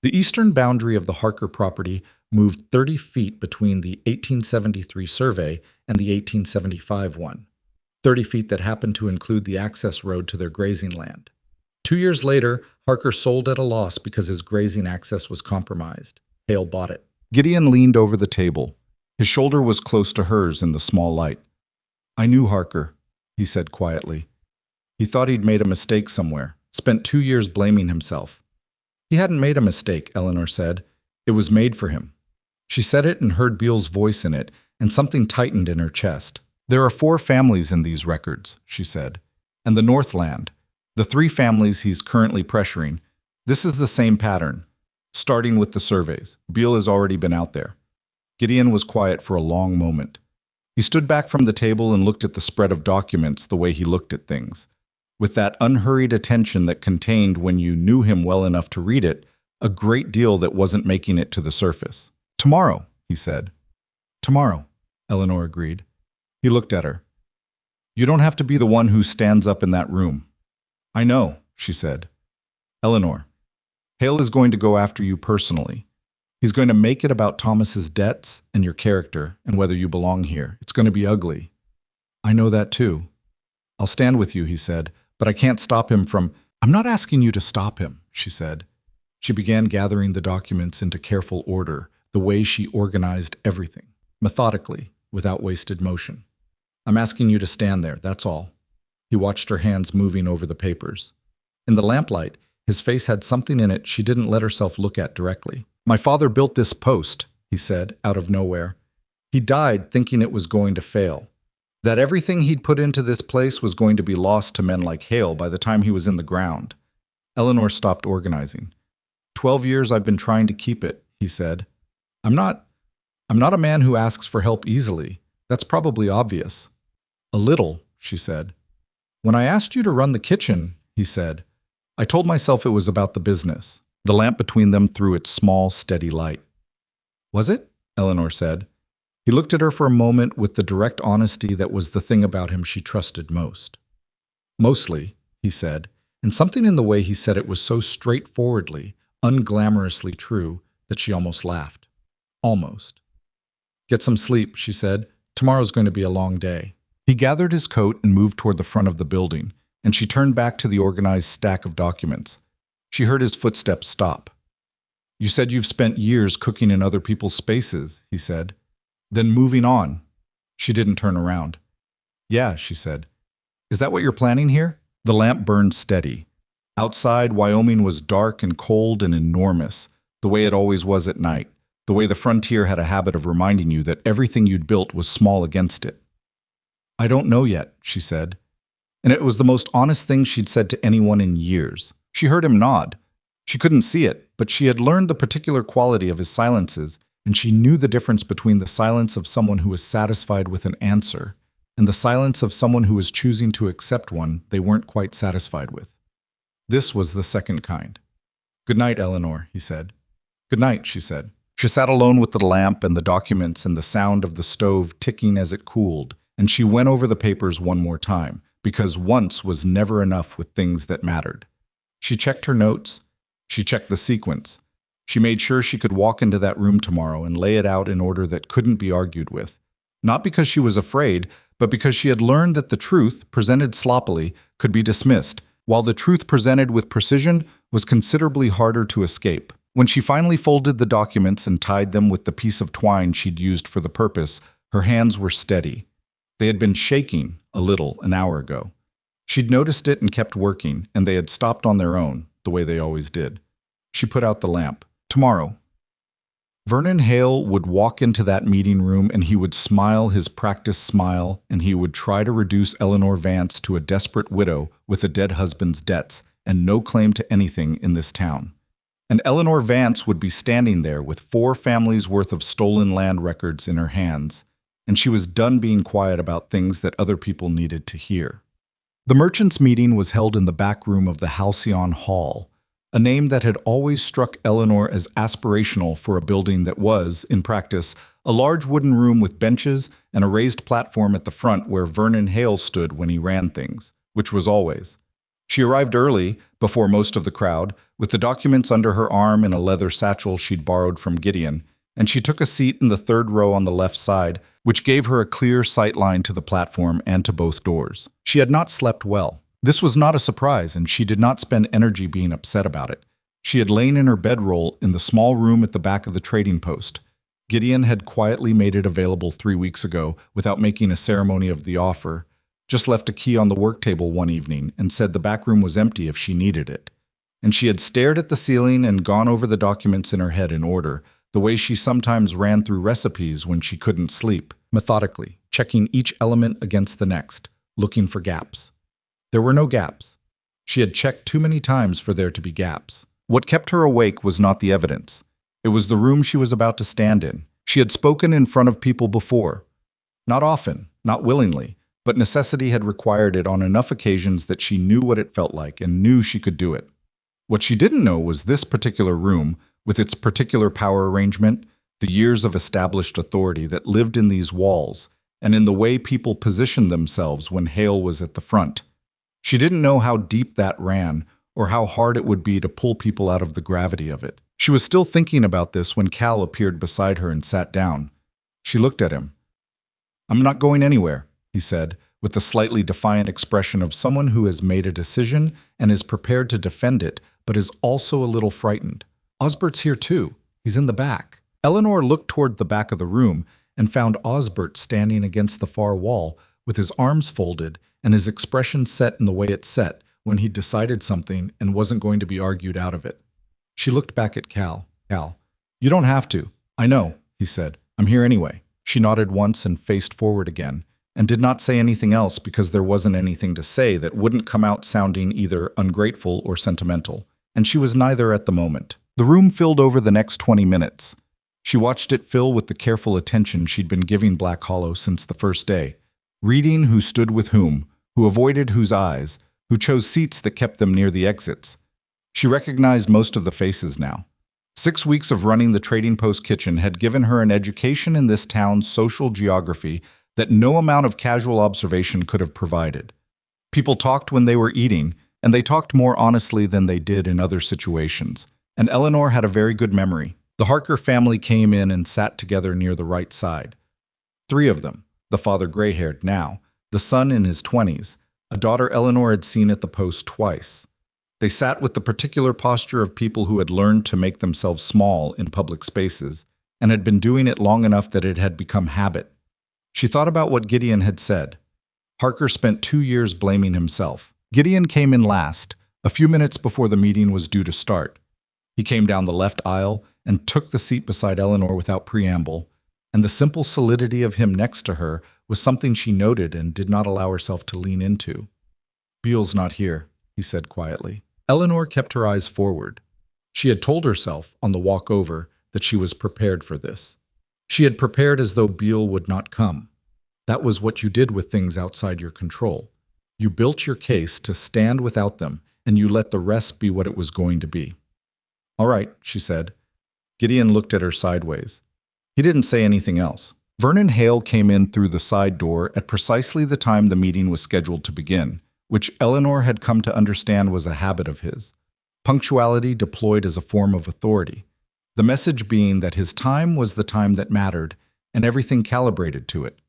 The eastern boundary of the Harker property moved 30 feet between the 1873 survey and the 1875 one, 30 feet that happened to include the access road to their grazing land. 2 years later, Harker sold at a loss because his grazing access was compromised. Hale bought it. Gideon leaned over the table. His shoulder was close to hers in the small light. "I knew Harker," he said quietly. "He thought he'd made a mistake somewhere, spent 2 years blaming himself." "He hadn't made a mistake," Eleanor said. "It was made for him." She said it and heard Beale's voice in it, and something tightened in her chest. "There are 4 families in these records," she said. "And the Northland, the 3 families he's currently pressuring. This is the same pattern, starting with the surveys. Beale has already been out there." Gideon was quiet for a long moment. He stood back from the table and looked at the spread of documents the way he looked at things, with that unhurried attention that contained, when you knew him well enough to read it, a great deal that wasn't making it to the surface. "Tomorrow," he said. "Tomorrow," Eleanor agreed. He looked at her. "You don't have to be the one who stands up in that room." "I know," she said. "Eleanor, Hale is going to go after you personally. He's going to make it about Thomas's debts and your character and whether you belong here. It's going to be ugly." "I know that too." "I'll stand with you," he said, "but I can't stop him from—" "I'm not asking you to stop him," she said. She began gathering the documents into careful order, the way she organized everything, methodically, without wasted motion. "I'm asking you to stand there, that's all." He watched her hands moving over the papers. In the lamplight, his face had something in it she didn't let herself look at directly. "My father built this post," he said, out of nowhere. "He died thinking it was going to fail. That everything he'd put into this place was going to be lost to men like Hale by the time he was in the ground." Eleanor stopped organizing. 12 years I've been trying to keep it," he said. I'm not a man who asks for help easily. That's probably obvious." "A little," she said. "When I asked you to run the kitchen," he said, "I told myself it was about the business." The lamp between them threw its small, steady light. "Was it?" Eleanor said. He looked at her for a moment with the direct honesty that was the thing about him she trusted most. "Mostly," he said, and something in the way he said it was so straightforwardly, unglamorously true that she almost laughed. Almost. "Get some sleep," she said. "Tomorrow's going to be a long day." He gathered his coat and moved toward the front of the building, and she turned back to the organized stack of documents. She heard his footsteps stop. "You said you've spent years cooking in other people's spaces," he said. "Then moving on." She didn't turn around. "Yeah," she said. "Is that what you're planning here?" The lamp burned steady. Outside, Wyoming was dark and cold and enormous, the way it always was at night, the way the frontier had a habit of reminding you that everything you'd built was small against it. "I don't know yet," she said. And it was the most honest thing she'd said to anyone in years. She heard him nod. She couldn't see it, but she had learned the particular quality of his silences, and she knew the difference between the silence of someone who was satisfied with an answer and the silence of someone who was choosing to accept one they weren't quite satisfied with. This was the second kind. "Good night, Eleanor," he said. "Good night," she said. She sat alone with the lamp and the documents and the sound of the stove ticking as it cooled, and she went over the papers one more time, because once was never enough with things that mattered. She checked her notes. She checked the sequence. She made sure she could walk into that room tomorrow and lay it out in order that couldn't be argued with. Not because she was afraid, but because she had learned that the truth, presented sloppily, could be dismissed, while the truth presented with precision was considerably harder to escape. When she finally folded the documents and tied them with the piece of twine she'd used for the purpose, her hands were steady. They had been shaking a little an hour ago. She'd noticed it and kept working, and they had stopped on their own, the way they always did. She put out the lamp. Tomorrow. Vernon Hale would walk into that meeting room and he would smile his practiced smile, and he would try to reduce Eleanor Vance to a desperate widow with a dead husband's debts and no claim to anything in this town. And Eleanor Vance would be standing there with 4 families' worth of stolen land records in her hands, and she was done being quiet about things that other people needed to hear. The merchants' meeting was held in the back room of the Halcyon Hall, a name that had always struck Eleanor as aspirational for a building that was, in practice, a large wooden room with benches and a raised platform at the front where Vernon Hale stood when he ran things, which was always. She arrived early, before most of the crowd, with the documents under her arm in a leather satchel she'd borrowed from Gideon, and she took a seat in the 3rd row on the left side, which gave her a clear sight line to the platform and to both doors. She had not slept well. This was not a surprise, and she did not spend energy being upset about it. She had lain in her bedroll in the small room at the back of the trading post. Gideon had quietly made it available 3 weeks ago without making a ceremony of the offer, just left a key on the work table one evening and said the back room was empty if she needed it. And she had stared at the ceiling and gone over the documents in her head in order, the way she sometimes ran through recipes when she couldn't sleep, methodically, checking each element against the next, looking for gaps. There were no gaps. She had checked too many times for there to be gaps. What kept her awake was not the evidence. It was the room she was about to stand in. She had spoken in front of people before. Not often, not willingly, but necessity had required it on enough occasions that she knew what it felt like and knew she could do it. What she didn't know was this particular room, with its particular power arrangement, the years of established authority that lived in these walls, and in the way people positioned themselves when Hale was at the front. She didn't know how deep that ran, or how hard it would be to pull people out of the gravity of it. She was still thinking about this when Cal appeared beside her and sat down. She looked at him. "I'm not going anywhere," he said, with the slightly defiant expression of someone who has made a decision and is prepared to defend it, but is also a little frightened. "Osbert's here too. He's in the back." Eleanor looked toward the back of the room and found Osbert standing against the far wall, with his arms folded and his expression set in the way it set when he decided something and wasn't going to be argued out of it. She looked back at Cal. "Cal, you don't have to. I know," he said. "I'm here anyway." She nodded once and faced forward again, and did not say anything else because there wasn't anything to say that wouldn't come out sounding either ungrateful or sentimental, and she was neither at the moment. The room filled over the next 20 minutes. She watched it fill with the careful attention she'd been giving Black Hollow since the first day, reading who stood with whom, who avoided whose eyes, who chose seats that kept them near the exits. She recognized most of the faces now. 6 weeks of running the Trading Post kitchen had given her an education in this town's social geography that no amount of casual observation could have provided. People talked when they were eating, and they talked more honestly than they did in other situations, and Eleanor had a very good memory. The Harker family came in and sat together near the right side. 3 of them, the father gray-haired now, the son in his 20s, a daughter Eleanor had seen at the post twice. They sat with the particular posture of people who had learned to make themselves small in public spaces, and had been doing it long enough that it had become habit. She thought about what Gideon had said. Harker spent 2 years blaming himself. Gideon came in last, a few minutes before the meeting was due to start. He came down the left aisle and took the seat beside Eleanor without preamble, and the simple solidity of him next to her was something she noted and did not allow herself to lean into. "Beale's not here," he said quietly. Eleanor kept her eyes forward. She had told herself, on the walk over, that she was prepared for this. She had prepared as though Beale would not come. That was what you did with things outside your control. You built your case to stand without them, and you let the rest be what it was going to be. "All right," she said. Gideon looked at her sideways. He didn't say anything else. Vernon Hale came in through the side door at precisely the time the meeting was scheduled to begin, which Eleanor had come to understand was a habit of his. Punctuality deployed as a form of authority. The message being that his time was the time that mattered, and everything calibrated to it.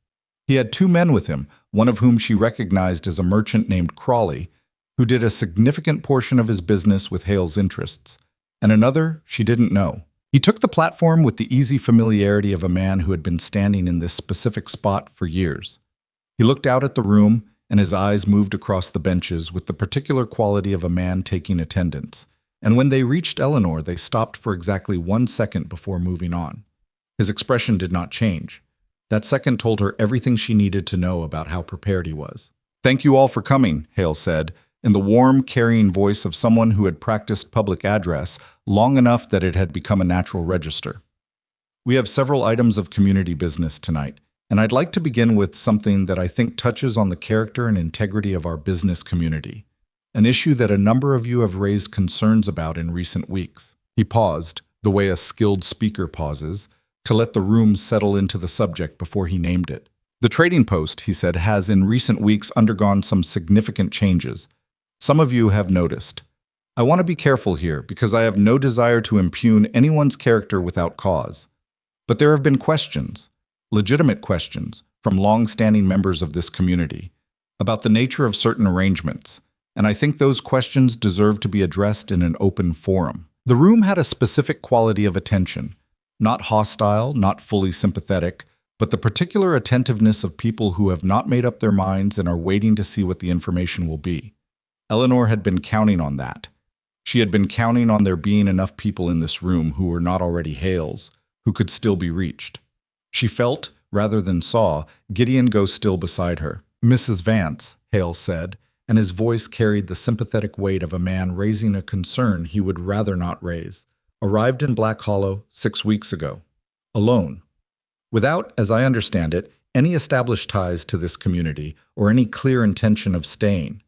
He had 2 men with him, one of whom she recognized as a merchant named Crawley, who did a significant portion of his business with Hale's interests, and another she didn't know. He took the platform with the easy familiarity of a man who had been standing in this specific spot for years. He looked out at the room, and his eyes moved across the benches with the particular quality of a man taking attendance, and when they reached Eleanor, they stopped for exactly 1 second before moving on. His expression did not change. That second told her everything she needed to know about how prepared he was. "Thank you all for coming," Hale said, in the warm, carrying voice of someone who had practiced public address long enough that it had become a natural register. "We have several items of community business tonight, and I'd like to begin with something that I think touches on the character and integrity of our business community, an issue that a number of you have raised concerns about in recent weeks." He paused, the way a skilled speaker pauses, to let the room settle into the subject before he named it. "The Trading Post," he said, "has in recent weeks undergone some significant changes. Some of you have noticed. I want to be careful here because I have no desire to impugn anyone's character without cause. But there have been questions, legitimate questions, from long-standing members of this community about the nature of certain arrangements, and I think those questions deserve to be addressed in an open forum." The room had a specific quality of attention, not hostile, not fully sympathetic, but the particular attentiveness of people who have not made up their minds and are waiting to see what the information will be. Eleanor had been counting on that. She had been counting on there being enough people in this room who were not already Hales, who could still be reached. She felt, rather than saw, Gideon go still beside her. "Mrs. Vance," Hale said, and his voice carried the sympathetic weight of a man raising a concern he would rather not raise, "arrived in Black Hollow 6 weeks ago. Alone. Without, as I understand it, any established ties to this community or any clear intention of staying.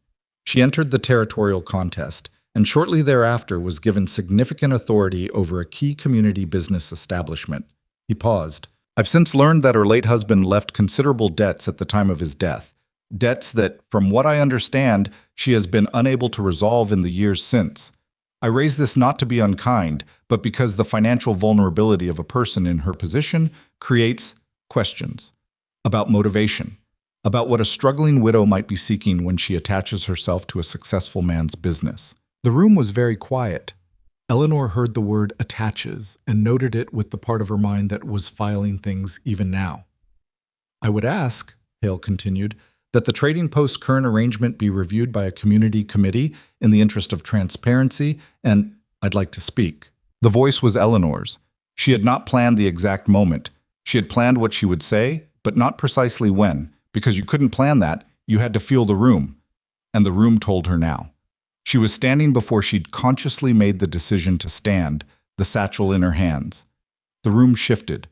She entered the territorial contest, and shortly thereafter was given significant authority over a key community business establishment." He paused. "I've since learned that her late husband left considerable debts at the time of his death, debts that, from what I understand, she has been unable to resolve in the years since. I raise this not to be unkind, but because the financial vulnerability of a person in her position creates questions about motivation, about what a struggling widow might be seeking when she attaches herself to a successful man's business." The room was very quiet. Eleanor heard the word "attaches" and noted it with the part of her mind that was filing things even now. "I would ask," Hale continued, "that the Trading Post's current arrangement be reviewed by a community committee in the interest of transparency, and I'd like to speak." The voice was Eleanor's. She had not planned the exact moment. She had planned what she would say, but not precisely when, because you couldn't plan that, you had to feel the room. And the room told her now. She was standing before she'd consciously made the decision to stand, the satchel in her hands. The room shifted.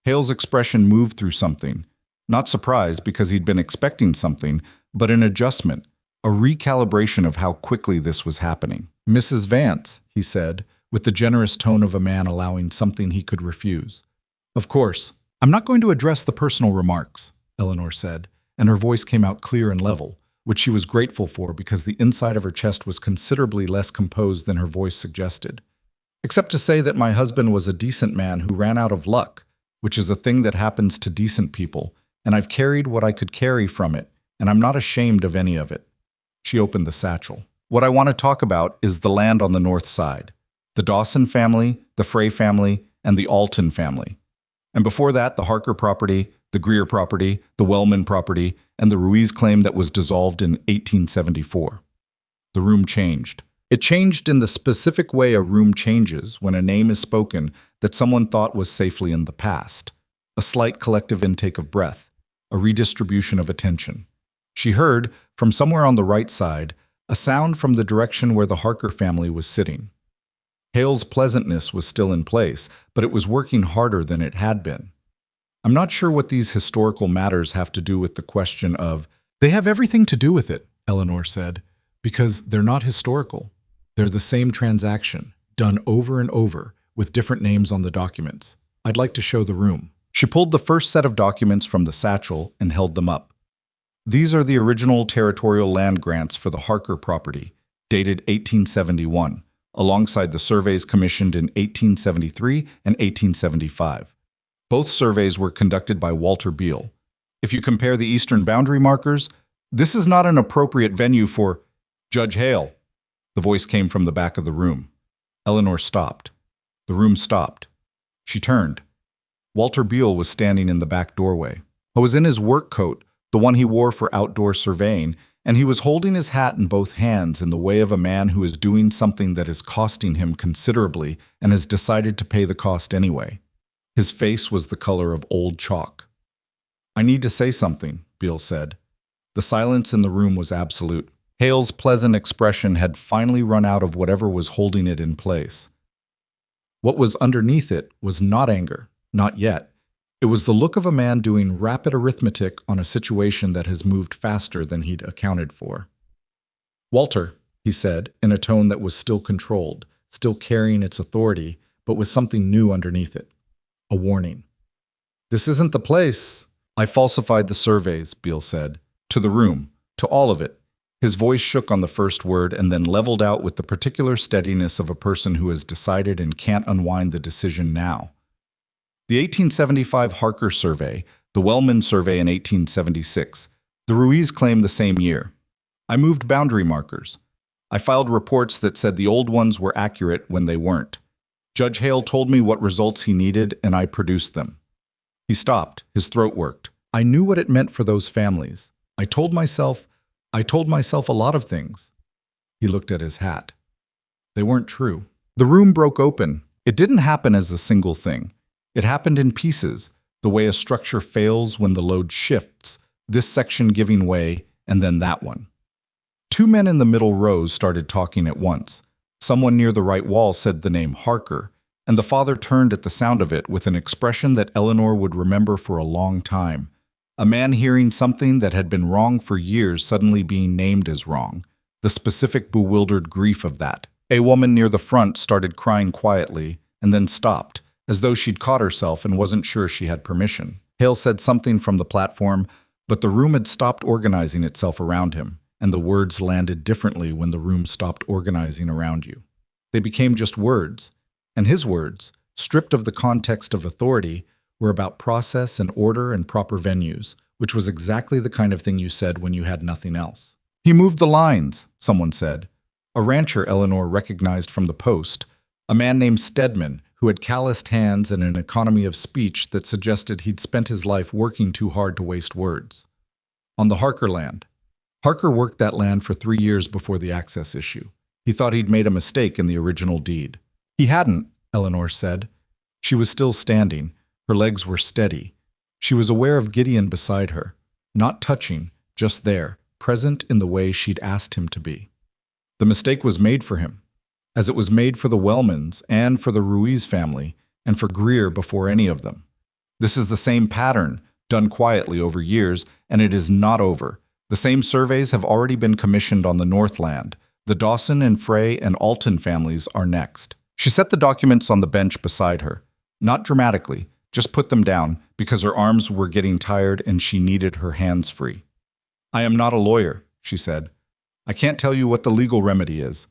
Hale's expression moved through something. Not surprise because he'd been expecting something, but an adjustment, a recalibration of how quickly this was happening. "Mrs. Vance," he said, with the generous tone of a man allowing something he could refuse. "Of course, I'm not going to address the personal remarks," Eleanor said, and her voice came out clear and level, which she was grateful for because the inside of her chest was considerably less composed than her voice suggested. "Except to say that my husband was a decent man who ran out of luck, which is a thing that happens to decent people, and I've carried what I could carry from it, and I'm not ashamed of any of it." She opened the satchel. What I want to talk about is the land on the north side. The Dawson family, the Frey family, and the Alton family. And before that, the Harker property, the Greer property, the Wellman property, and the Ruiz claim that was dissolved in 1874. The room changed. It changed in the specific way a room changes when a name is spoken that someone thought was safely in the past. A slight collective intake of breath, a redistribution of attention. She heard, from somewhere on the right side, a sound from the direction where the Harker family was sitting. Hale's pleasantness was still in place, but it was working harder than it had been. I'm not sure what these historical matters have to do with the question of... They have everything to do with it, Eleanor said, because they're not historical. They're the same transaction, done over and over, with different names on the documents. I'd like to show the room. She pulled the first set of documents from the satchel and held them up. These are the original territorial land grants for the Harker property, dated 1871, alongside the surveys commissioned in 1873 and 1875. Both surveys were conducted by Walter Beale. If you compare the eastern boundary markers, this is not an appropriate venue for... Judge Hale. The voice came from the back of the room. Eleanor stopped. The room stopped. She turned. Walter Beale was standing in the back doorway. He was in his work coat, the one he wore for outdoor surveying, and he was holding his hat in both hands in the way of a man who is doing something that is costing him considerably and has decided to pay the cost anyway. His face was the color of old chalk. I need to say something, Beale said. The silence in the room was absolute. Hale's pleasant expression had finally run out of whatever was holding it in place. What was underneath it was not anger, not yet. It was the look of a man doing rapid arithmetic on a situation that has moved faster than he'd accounted for. Walter, he said, in a tone that was still controlled, still carrying its authority, but with something new underneath it. A warning. This isn't the place. I falsified the surveys, Beale said. To the room. To all of it. His voice shook on the first word and then leveled out with the particular steadiness of a person who has decided and can't unwind the decision now. The 1875 Harker survey, the Wellman survey in 1876, the Ruiz claim the same year. I moved boundary markers. I filed reports that said the old ones were accurate when they weren't. Judge Hale told me what results he needed, and I produced them. He stopped. His throat worked. I knew what it meant for those families. I told myself a lot of things. He looked at his hat. They weren't true. The room broke open. It didn't happen as a single thing. It happened in pieces, the way a structure fails when the load shifts, this section giving way, and then that one. Two men in the middle rows started talking at once. Someone near the right wall said the name Harker, and the father turned at the sound of it with an expression that Eleanor would remember for a long time. A man hearing something that had been wrong for years suddenly being named as wrong. The specific bewildered grief of that. A woman near the front started crying quietly, and then stopped, as though she'd caught herself and wasn't sure she had permission. Hale said something from the platform, but the room had stopped organizing itself around him, and the words landed differently when the room stopped organizing around you. They became just words, and his words, stripped of the context of authority, were about process and order and proper venues, which was exactly the kind of thing you said when you had nothing else. He moved the lines, someone said. A rancher Eleanor recognized from the post, a man named Stedman, who had calloused hands and an economy of speech that suggested he'd spent his life working too hard to waste words. On the Harker land. Harker worked that land for 3 years before the access issue. He thought he'd made a mistake in the original deed. He hadn't, Eleanor said. She was still standing. Her legs were steady. She was aware of Gideon beside her, not touching, just there, present in the way she'd asked him to be. The mistake was made for him, as it was made for the Wellmans and for the Ruiz family, and for Greer before any of them. This is the same pattern, done quietly over years, and it is not over. The same surveys have already been commissioned on the Northland. The Dawson and Frey and Alton families are next. She set the documents on the bench beside her, not dramatically, just put them down because her arms were getting tired and she needed her hands free. I am not a lawyer, she said. I can't tell you what the legal remedy is,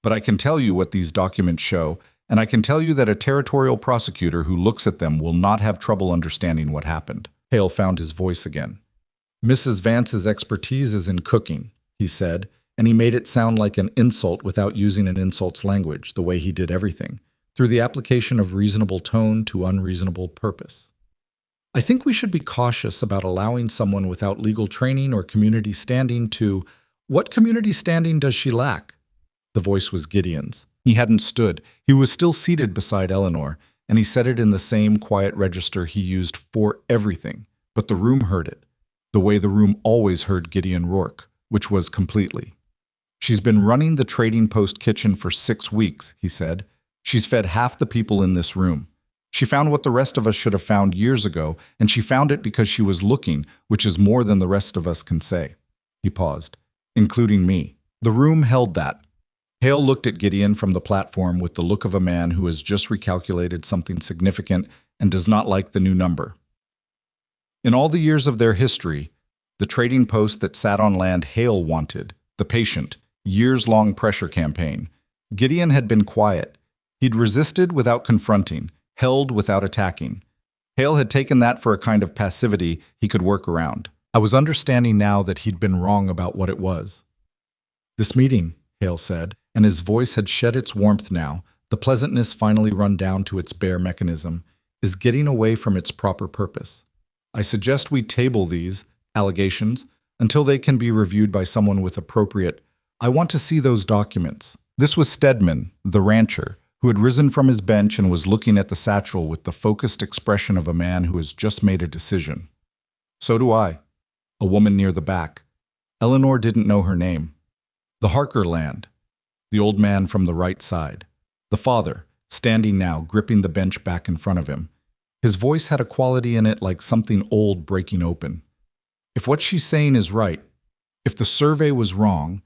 but I can tell you what these documents show, and I can tell you that a territorial prosecutor who looks at them will not have trouble understanding what happened. Hale found his voice again. Mrs. Vance's expertise is in cooking, he said, and he made it sound like an insult without using an insult's language, the way he did everything, through the application of reasonable tone to unreasonable purpose. I think we should be cautious about allowing someone without legal training or community standing to— What community standing does she lack? The voice was Gideon's. He hadn't stood. He was still seated beside Eleanor, and he said it in the same quiet register he used for everything. But the room heard it, the way the room always heard Gideon Rourke, which was completely. She's been running the Trading Post kitchen for 6 weeks, he said. She's fed half the people in this room. She found what the rest of us should have found years ago, and she found it because she was looking, which is more than the rest of us can say. He paused. Including me. The room held that. Hale looked at Gideon from the platform with the look of a man who has just recalculated something significant and does not like the new number. In all the years of their history, the trading post that sat on land Hale wanted, the patient, years-long pressure campaign, Gideon had been quiet. He'd resisted without confronting, held without attacking. Hale had taken that for a kind of passivity he could work around. I was understanding now that he'd been wrong about what it was. This meeting, Hale said, and his voice had shed its warmth now, the pleasantness finally run down to its bare mechanism, is getting away from its proper purpose. I suggest we table these allegations until they can be reviewed by someone with appropriate— I want to see those documents. This was Stedman, the rancher, who had risen from his bench and was looking at the satchel with the focused expression of a man who has just made a decision. So do I. A woman near the back. Eleanor didn't know her name. The Harker land. The old man from the right side. The father, standing now, gripping the bench back in front of him. His voice had a quality in it like something old breaking open. If what she's saying is right, if the survey was wrong,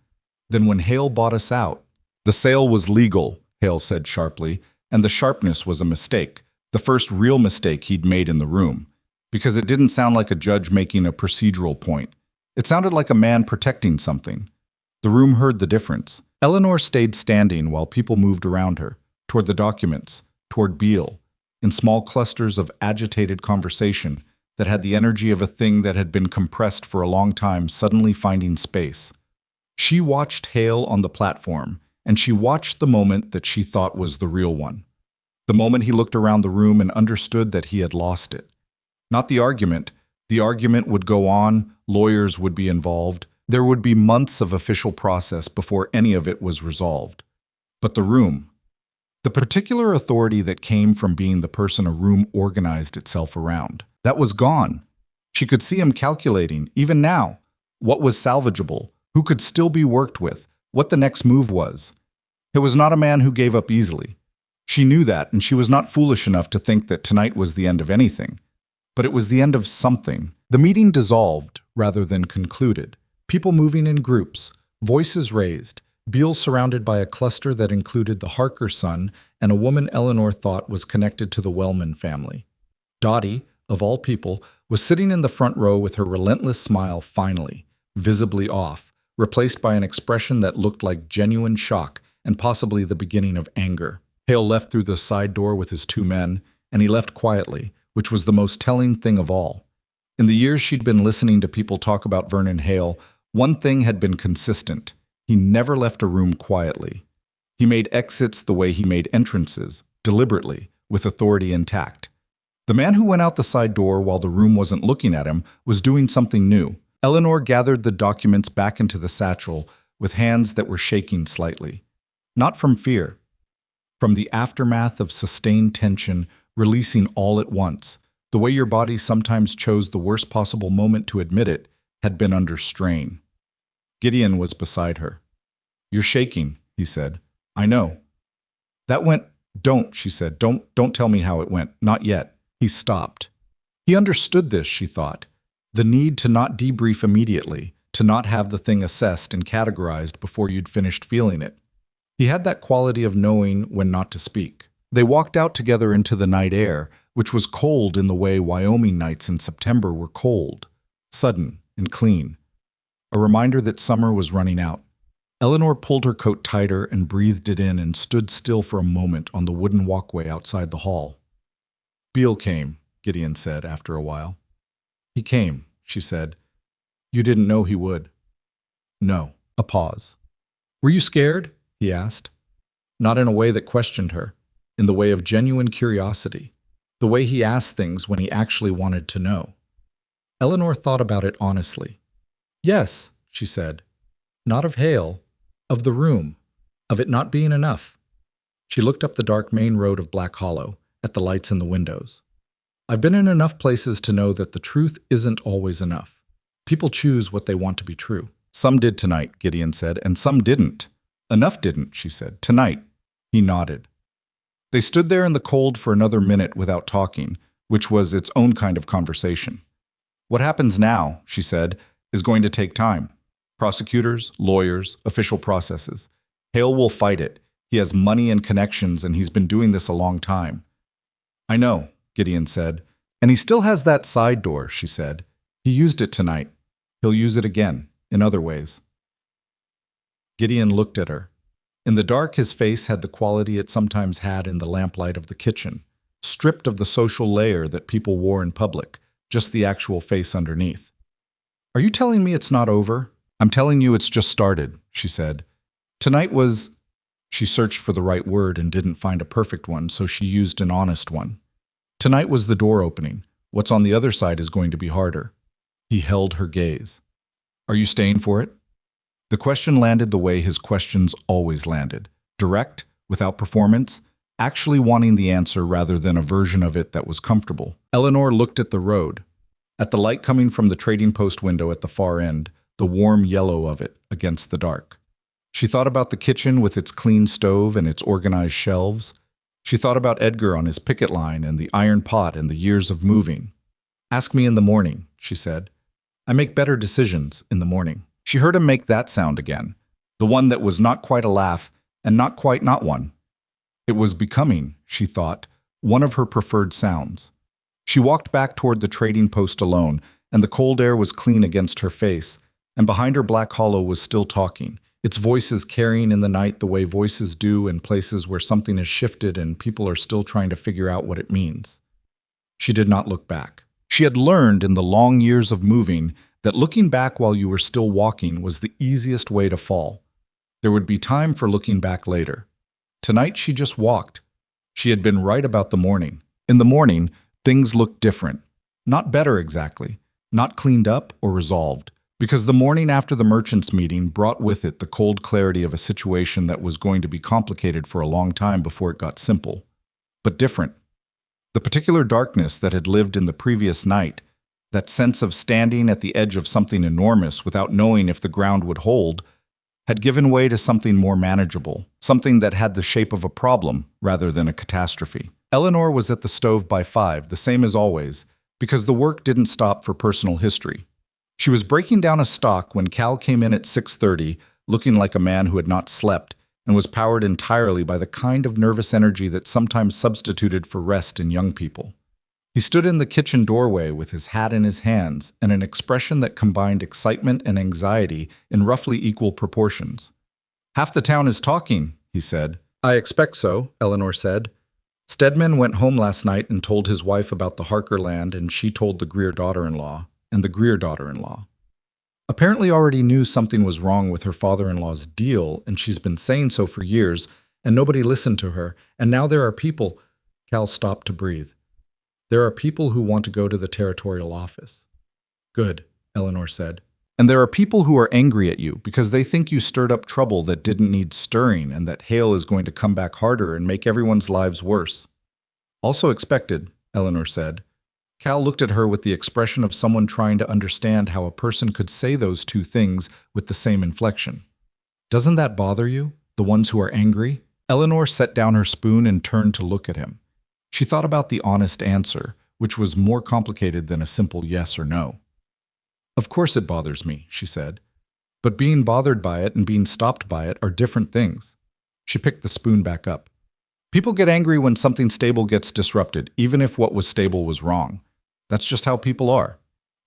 then when Hale bought us out— The sale was legal, Hale said sharply, and the sharpness was a mistake, the first real mistake he'd made in the room, because it didn't sound like a judge making a procedural point. It sounded like a man protecting something. The room heard the difference. Eleanor stayed standing while people moved around her, toward the documents, toward Beale, in small clusters of agitated conversation that had the energy of a thing that had been compressed for a long time suddenly finding space. She watched Hale on the platform, and she watched the moment that she thought was the real one. The moment he looked around the room and understood that he had lost it. Not the argument. The argument would go on, lawyers would be involved, there would be months of official process before any of it was resolved. But the room. The particular authority that came from being the person a room organized itself around. That was gone. She could see him calculating, even now, what was salvageable, who could still be worked with, what the next move was. It was not a man who gave up easily. She knew that, and she was not foolish enough to think that tonight was the end of anything. But it was the end of something. The meeting dissolved rather than concluded. People moving in groups, voices raised, Beale surrounded by a cluster that included the Harker son and a woman Eleanor thought was connected to the Wellman family. Dottie, of all people, was sitting in the front row with her relentless smile finally, visibly off, replaced by an expression that looked like genuine shock and possibly the beginning of anger. Hale left through the side door with his 2 men, and he left quietly, which was the most telling thing of all. In the years she'd been listening to people talk about Vernon Hale, one thing had been consistent. He never left a room quietly. He made exits the way he made entrances, deliberately, with authority intact. The man who went out the side door while the room wasn't looking at him was doing something new. Eleanor gathered the documents back into the satchel with hands that were shaking slightly. Not from fear. From the aftermath of sustained tension, releasing all at once, the way your body sometimes chose the worst possible moment to admit it, had been under strain. Gideon was beside her. You're shaking, he said. I know. That went— Don't, she said. Don't tell me how it went. Not yet. He stopped. He understood this, she thought. The need to not debrief immediately, to not have the thing assessed and categorized before you'd finished feeling it. He had that quality of knowing when not to speak. They walked out together into the night air, which was cold in the way Wyoming nights in September were cold, sudden and clean. A reminder that summer was running out. Eleanor pulled her coat tighter and breathed it in and stood still for a moment on the wooden walkway outside the hall. Beale came, Gideon said after a while. He came, she said. You didn't know he would. No. A pause. Were you scared? He asked. Not in a way that questioned her, in the way of genuine curiosity, the way he asked things when he actually wanted to know. Eleanor thought about it honestly. Yes, she said. Not of Hale, of the room, of it not being enough. She looked up the dark main road of Black Hollow, at the lights in the windows. I've been in enough places to know that the truth isn't always enough. People choose what they want to be true. Some did tonight, Gideon said, and some didn't. Enough didn't, she said. Tonight. He nodded. They stood there in the cold for another minute without talking, which was its own kind of conversation. What happens now, she said, is going to take time. Prosecutors, lawyers, official processes. Hale will fight it. He has money and connections, and he's been doing this a long time. I know, Gideon said. And he still has that side door, she said. He used it tonight. He'll use it again, in other ways. Gideon looked at her. In the dark, his face had the quality it sometimes had in the lamplight of the kitchen, stripped of the social layer that people wore in public, just the actual face underneath. Are you telling me it's not over? I'm telling you it's just started, she said. Tonight was... She searched for the right word and didn't find a perfect one, so she used an honest one. Tonight was the door opening. What's on the other side is going to be harder. He held her gaze. Are you staying for it? The question landed the way his questions always landed. Direct, without performance, actually wanting the answer rather than a version of it that was comfortable. Eleanor looked at the road. At the light coming from the trading post window at the far end, the warm yellow of it against the dark. She thought about the kitchen with its clean stove and its organized shelves. She thought about Edgar on his picket line and the iron pot and the years of moving. Ask me in the morning, she said. I make better decisions in the morning. She heard him make that sound again, the one that was not quite a laugh and not quite not one. It was becoming, she thought, one of her preferred sounds. She walked back toward the trading post alone, and the cold air was clean against her face, and behind her Black Hollow was still talking, its voices carrying in the night the way voices do in places where something has shifted and people are still trying to figure out what it means. She did not look back. She had learned in the long years of moving that looking back while you were still walking was the easiest way to fall. There would be time for looking back later. Tonight she just walked. She had been right about the morning. In the morning, things looked different. Not better exactly. Not cleaned up or resolved. Because the morning after the merchants' meeting brought with it the cold clarity of a situation that was going to be complicated for a long time before it got simple. But different. The particular darkness that had lived in the previous night, that sense of standing at the edge of something enormous without knowing if the ground would hold, had given way to something more manageable, something that had the shape of a problem rather than a catastrophe. Eleanor was at the stove by 5, the same as always, because the work didn't stop for personal history. She was breaking down a stock when Cal came in at 6:30, looking like a man who had not slept, and was powered entirely by the kind of nervous energy that sometimes substituted for rest in young people. He stood in the kitchen doorway with his hat in his hands and an expression that combined excitement and anxiety in roughly equal proportions. Half the town is talking, he said. I expect so, Eleanor said. Stedman went home last night and told his wife about the Harker land, and she told the Greer daughter-in-law, and the Greer daughter-in-law. Apparently already knew something was wrong with her father-in-law's deal, and she's been saying so for years, and nobody listened to her, and now there are people... Cal stopped to breathe. There are people who want to go to the territorial office. Good, Eleanor said. And there are people who are angry at you because they think you stirred up trouble that didn't need stirring and that Hale is going to come back harder and make everyone's lives worse. Also expected, Eleanor said. Cal looked at her with the expression of someone trying to understand how a person could say those two things with the same inflection. Doesn't that bother you, the ones who are angry? Eleanor set down her spoon and turned to look at him. She thought about the honest answer, which was more complicated than a simple yes or no. Of course it bothers me, she said. But being bothered by it and being stopped by it are different things. She picked the spoon back up. People get angry when something stable gets disrupted, even if what was stable was wrong. That's just how people are.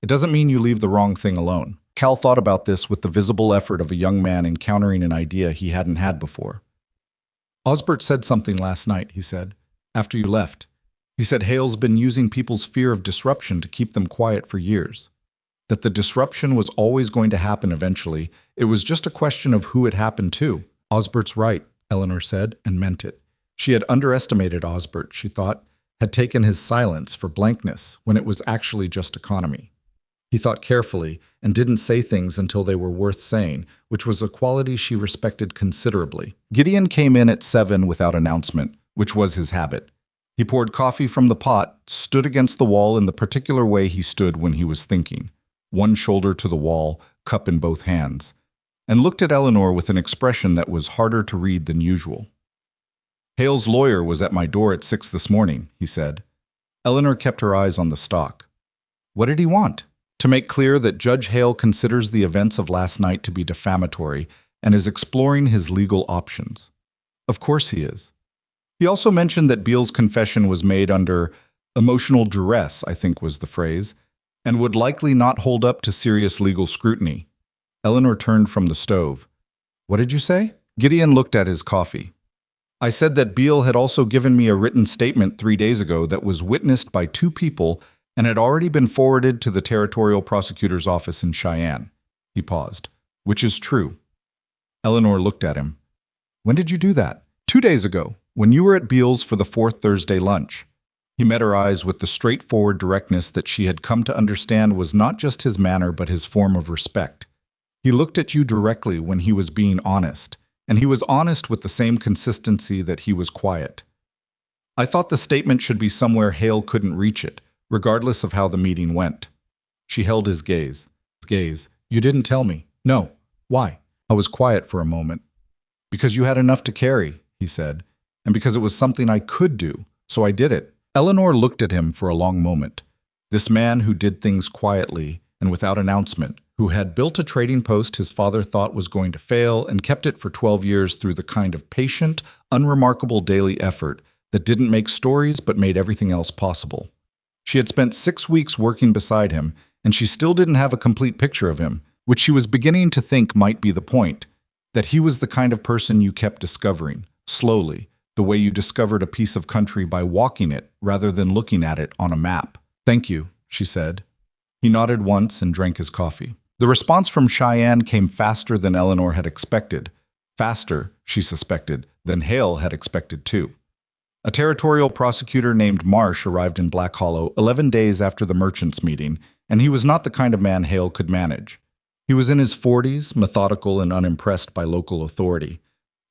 It doesn't mean you leave the wrong thing alone. Cal thought about this with the visible effort of a young man encountering an idea he hadn't had before. Osbert said something last night, he said, after you left. He said Hale's been using people's fear of disruption to keep them quiet for years. that the disruption was always going to happen eventually. It was just a question of who it happened to. Osbert's right, Eleanor said, and meant it. She had underestimated Osbert, she thought, had taken his silence for blankness when it was actually just economy. He thought carefully and didn't say things until they were worth saying, which was a quality she respected considerably. Gideon came in at 7 without announcement, which was his habit. He poured coffee from the pot, stood against the wall in the particular way he stood when he was thinking, one shoulder to the wall, cup in both hands, and looked at Eleanor with an expression that was harder to read than usual. Hale's lawyer was at my door at 6 this morning, he said. Eleanor kept her eyes on the stock. What did he want? To make clear that Judge Hale considers the events of last night to be defamatory and is exploring his legal options. Of course he is. He also mentioned that Beale's confession was made under emotional duress, I think was the phrase, and would likely not hold up to serious legal scrutiny. Eleanor turned from the stove. What did you say? Gideon looked at his coffee. I said that Beale had also given me a written statement 3 days ago that was witnessed by 2 people and had already been forwarded to the Territorial Prosecutor's office in Cheyenne. He paused. Which is true. Eleanor looked at him. When did you do that? 2 days ago, when you were at Beale's for the 4th Thursday lunch. He met her eyes with the straightforward directness that she had come to understand was not just his manner but his form of respect. He looked at you directly when he was being honest, and he was honest with the same consistency that he was quiet. I thought the statement should be somewhere Hale couldn't reach it, regardless of how the meeting went. She held his gaze. You didn't tell me. No. Why? I was quiet for a moment. Because you had enough to carry, he said, and because it was something I could do, so I did it. Eleanor looked at him for a long moment. This man who did things quietly and without announcement, who had built a trading post his father thought was going to fail and kept it for 12 years through the kind of patient, unremarkable daily effort that didn't make stories but made everything else possible. She had spent 6 weeks working beside him, and she still didn't have a complete picture of him, which she was beginning to think might be the point, that he was the kind of person you kept discovering, slowly, the way you discovered a piece of country by walking it rather than looking at it on a map. Thank you, she said. He nodded once and drank his coffee. The response from Cheyenne came faster than Eleanor had expected. Faster, she suspected, than Hale had expected too. A territorial prosecutor named Marsh arrived in Black Hollow 11 days after the merchants' meeting, and he was not the kind of man Hale could manage. He was in his 40s, methodical and unimpressed by local authority,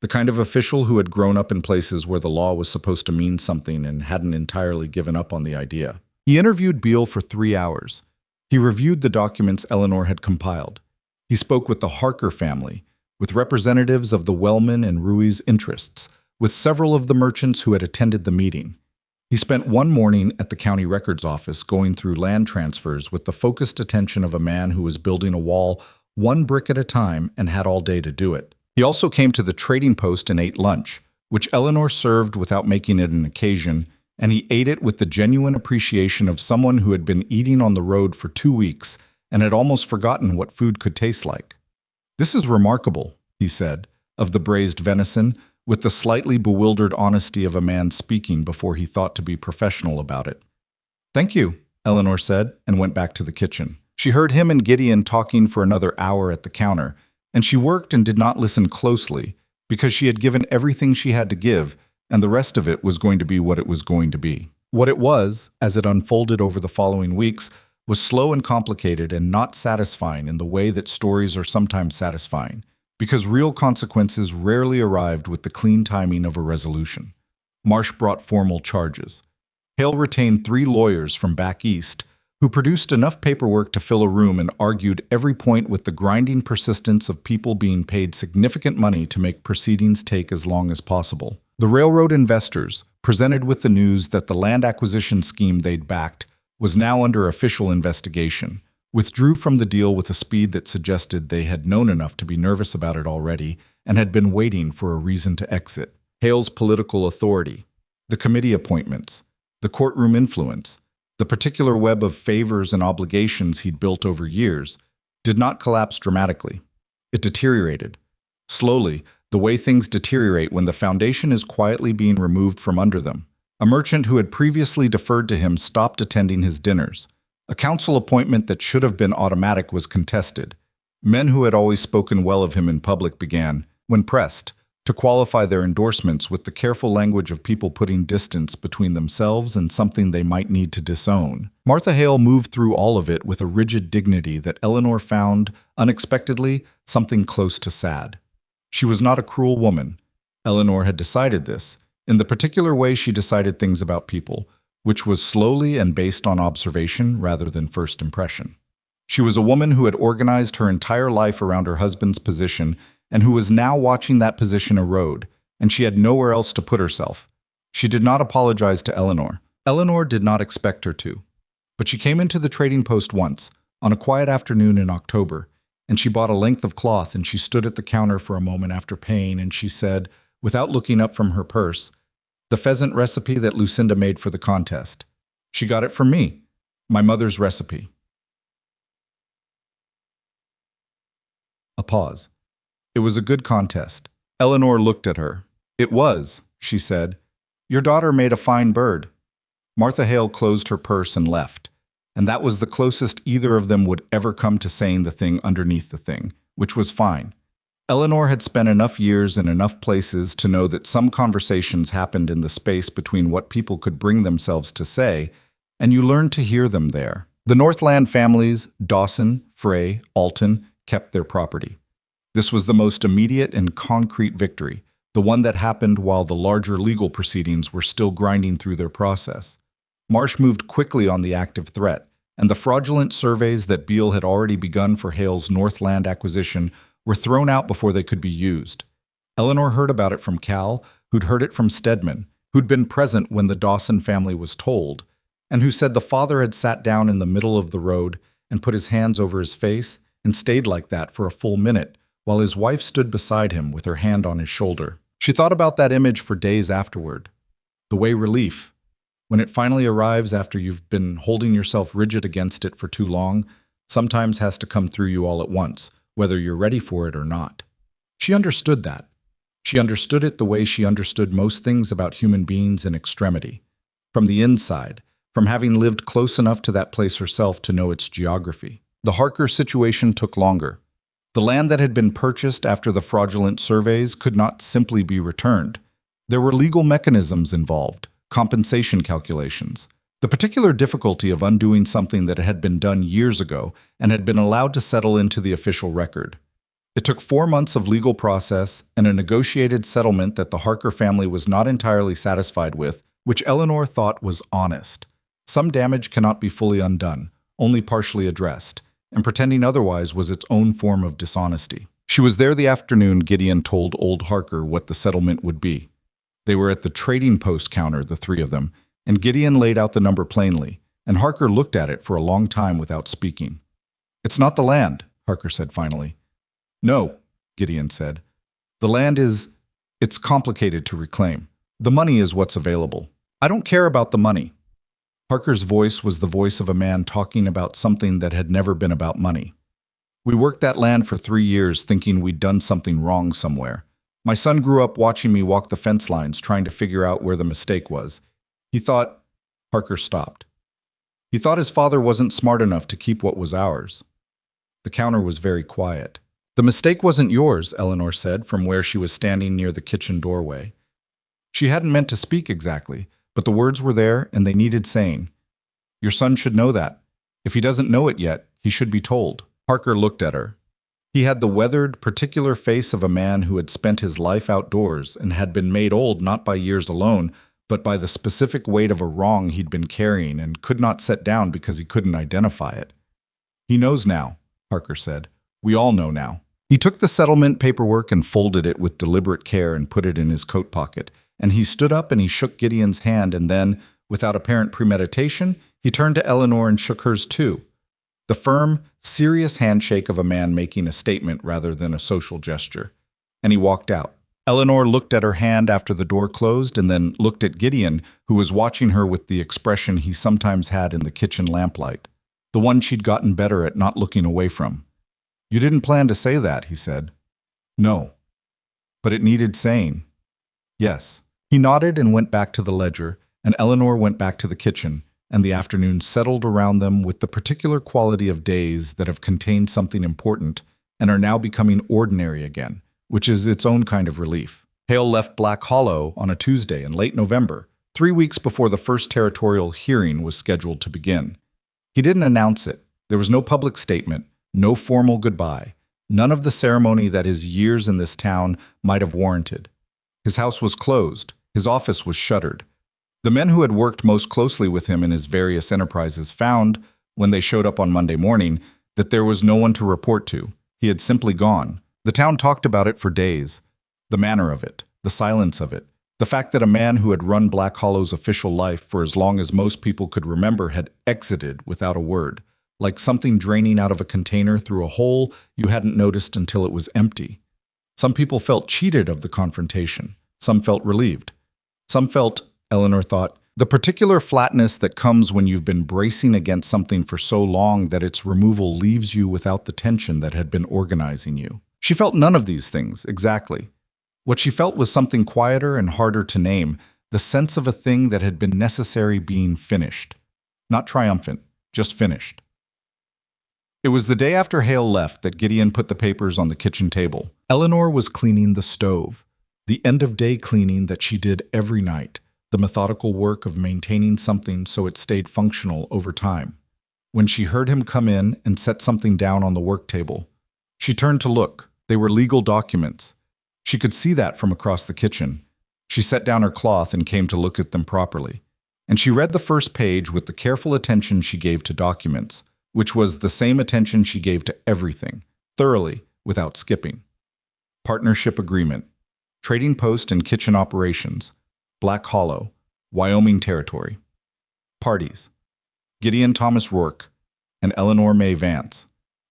the kind of official who had grown up in places where the law was supposed to mean something and hadn't entirely given up on the idea. He interviewed Beale for 3 hours. He reviewed the documents Eleanor had compiled. He spoke with the Harker family, with representatives of the Wellman and Ruiz interests, with several of the merchants who had attended the meeting. He spent one morning at the county records office going through land transfers with the focused attention of a man who was building a wall 1 brick at a time and had all day to do it. He also came to the trading post and ate lunch, which Eleanor served without making it an occasion, and he ate it with the genuine appreciation of someone who had been eating on the road for 2 weeks and had almost forgotten what food could taste like. This is remarkable, he said, of the braised venison, with the slightly bewildered honesty of a man speaking before he thought to be professional about it. Thank you, Eleanor said, and went back to the kitchen. She heard him and Gideon talking for another hour at the counter, and she worked and did not listen closely, because she had given everything she had to give, and the rest of it was going to be what it was going to be. What it was, as it unfolded over the following weeks, was slow and complicated and not satisfying in the way that stories are sometimes satisfying, because real consequences rarely arrived with the clean timing of a resolution. Marsh brought formal charges. Hale retained 3 lawyers from back east, who produced enough paperwork to fill a room and argued every point with the grinding persistence of people being paid significant money to make proceedings take as long as possible. The railroad investors, presented with the news that the land acquisition scheme they'd backed was now under official investigation, withdrew from the deal with a speed that suggested they had known enough to be nervous about it already and had been waiting for a reason to exit. Hale's political authority, the committee appointments, the courtroom influence, the particular web of favors and obligations he'd built over years, did not collapse dramatically. It deteriorated. Slowly, the way things deteriorate when the foundation is quietly being removed from under them. A merchant who had previously deferred to him stopped attending his dinners. A council appointment that should have been automatic was contested. Men who had always spoken well of him in public began, when pressed, to qualify their endorsements with the careful language of people putting distance between themselves and something they might need to disown. Martha Hale moved through all of it with a rigid dignity that Eleanor found, unexpectedly, something close to sad. She was not a cruel woman. Eleanor had decided this, in the particular way she decided things about people, which was slowly and based on observation rather than first impression. She was a woman who had organized her entire life around her husband's position and who was now watching that position erode, and she had nowhere else to put herself. She did not apologize to Eleanor. Eleanor did not expect her to. But she came into the trading post once, on a quiet afternoon in October, and she bought a length of cloth and she stood at the counter for a moment after paying and she said, without looking up from her purse, "The pheasant recipe that Lucinda made for the contest. She got it from me, my mother's recipe." A pause. It was a good contest. Eleanor looked at her. "It was," she said. "Your daughter made a fine bird." Martha Hale closed her purse and left, and that was the closest either of them would ever come to saying the thing underneath the thing, which was fine. Eleanor had spent enough years in enough places to know that some conversations happened in the space between what people could bring themselves to say, and you learned to hear them there. The Northland families, Dawson, Frey, Alton, kept their property. This was the most immediate and concrete victory, the one that happened while the larger legal proceedings were still grinding through their process. Marsh moved quickly on the active threat, and the fraudulent surveys that Beale had already begun for Hale's Northland acquisition were thrown out before they could be used. Eleanor heard about it from Cal, who'd heard it from Stedman, who'd been present when the Dawson family was told, and who said the father had sat down in the middle of the road and put his hands over his face and stayed like that for a full minute, while his wife stood beside him with her hand on his shoulder. She thought about that image for days afterward. The way relief, when it finally arrives after you've been holding yourself rigid against it for too long, sometimes has to come through you all at once, whether you're ready for it or not. She understood that. She understood it the way she understood most things about human beings in extremity. From the inside, from having lived close enough to that place herself to know its geography. The Harker situation took longer. The land that had been purchased after the fraudulent surveys could not simply be returned. There were legal mechanisms involved, compensation calculations. The particular difficulty of undoing something that had been done years ago and had been allowed to settle into the official record. It took 4 months of legal process and a negotiated settlement that the Harker family was not entirely satisfied with, which Eleanor thought was honest. Some damage cannot be fully undone, only partially addressed, and pretending otherwise was its own form of dishonesty. She was there the afternoon Gideon told old Harker what the settlement would be. They were at the trading post counter, the three of them, and Gideon laid out the number plainly, and Harker looked at it for a long time without speaking. "It's not the land," Harker said finally. "No," Gideon said. "The land it's complicated to reclaim. The money is what's available. I don't care about the money." Harker's voice was the voice of a man talking about something that had never been about money. "We worked that land for 3 years thinking we'd done something wrong somewhere. My son grew up watching me walk the fence lines trying to figure out where the mistake was. He thought—" Harker stopped. "He thought his father wasn't smart enough to keep what was ours." The counter was very quiet. "The mistake wasn't yours," Eleanor said from where she was standing near the kitchen doorway. She hadn't meant to speak exactly, but the words were there and they needed saying. "Your son should know that. If he doesn't know it yet, he should be told." Harker looked at her. He had the weathered, particular face of a man who had spent his life outdoors and had been made old not by years alone, but by the specific weight of a wrong he'd been carrying and could not set down because he couldn't identify it. "He knows now," Harker said. "We all know now." He took the settlement paperwork and folded it with deliberate care and put it in his coat pocket, and he stood up and he shook Gideon's hand and then, without apparent premeditation, he turned to Eleanor and shook hers too. The firm, serious handshake of a man making a statement rather than a social gesture. And he walked out. Eleanor looked at her hand after the door closed and then looked at Gideon, who was watching her with the expression he sometimes had in the kitchen lamplight, the one she'd gotten better at not looking away from. "You didn't plan to say that," he said. "No. But it needed saying." "Yes." He nodded and went back to the ledger, and Eleanor went back to the kitchen, and the afternoon settled around them with the particular quality of days that have contained something important and are now becoming ordinary again, which is its own kind of relief. Hale left Black Hollow on a Tuesday in late November, 3 weeks before the first territorial hearing was scheduled to begin. He didn't announce it. There was no public statement, no formal goodbye, none of the ceremony that his years in this town might have warranted. His house was closed. His office was shuttered. The men who had worked most closely with him in his various enterprises found, when they showed up on Monday morning, that there was no one to report to. He had simply gone. The town talked about it for days. The manner of it, the silence of it, the fact that a man who had run Black Hollow's official life for as long as most people could remember had exited without a word, like something draining out of a container through a hole you hadn't noticed until it was empty. Some people felt cheated of the confrontation. Some felt relieved. Some felt, Eleanor thought, the particular flatness that comes when you've been bracing against something for so long that its removal leaves you without the tension that had been organizing you. She felt none of these things, exactly. What she felt was something quieter and harder to name, the sense of a thing that had been necessary being finished. Not triumphant, just finished. It was the day after Hale left that Gideon put the papers on the kitchen table. Eleanor was cleaning the stove, the end-of-day cleaning that she did every night, the methodical work of maintaining something so it stayed functional over time. When she heard him come in and set something down on the work table, she turned to look. They were legal documents. She could see that from across the kitchen. She set down her cloth and came to look at them properly. And she read the first page with the careful attention she gave to documents, which was the same attention she gave to everything, thoroughly, without skipping. Partnership agreement. Trading post and kitchen operations. Black Hollow, Wyoming Territory. Parties. Gideon Thomas Rourke and Eleanor May Vance.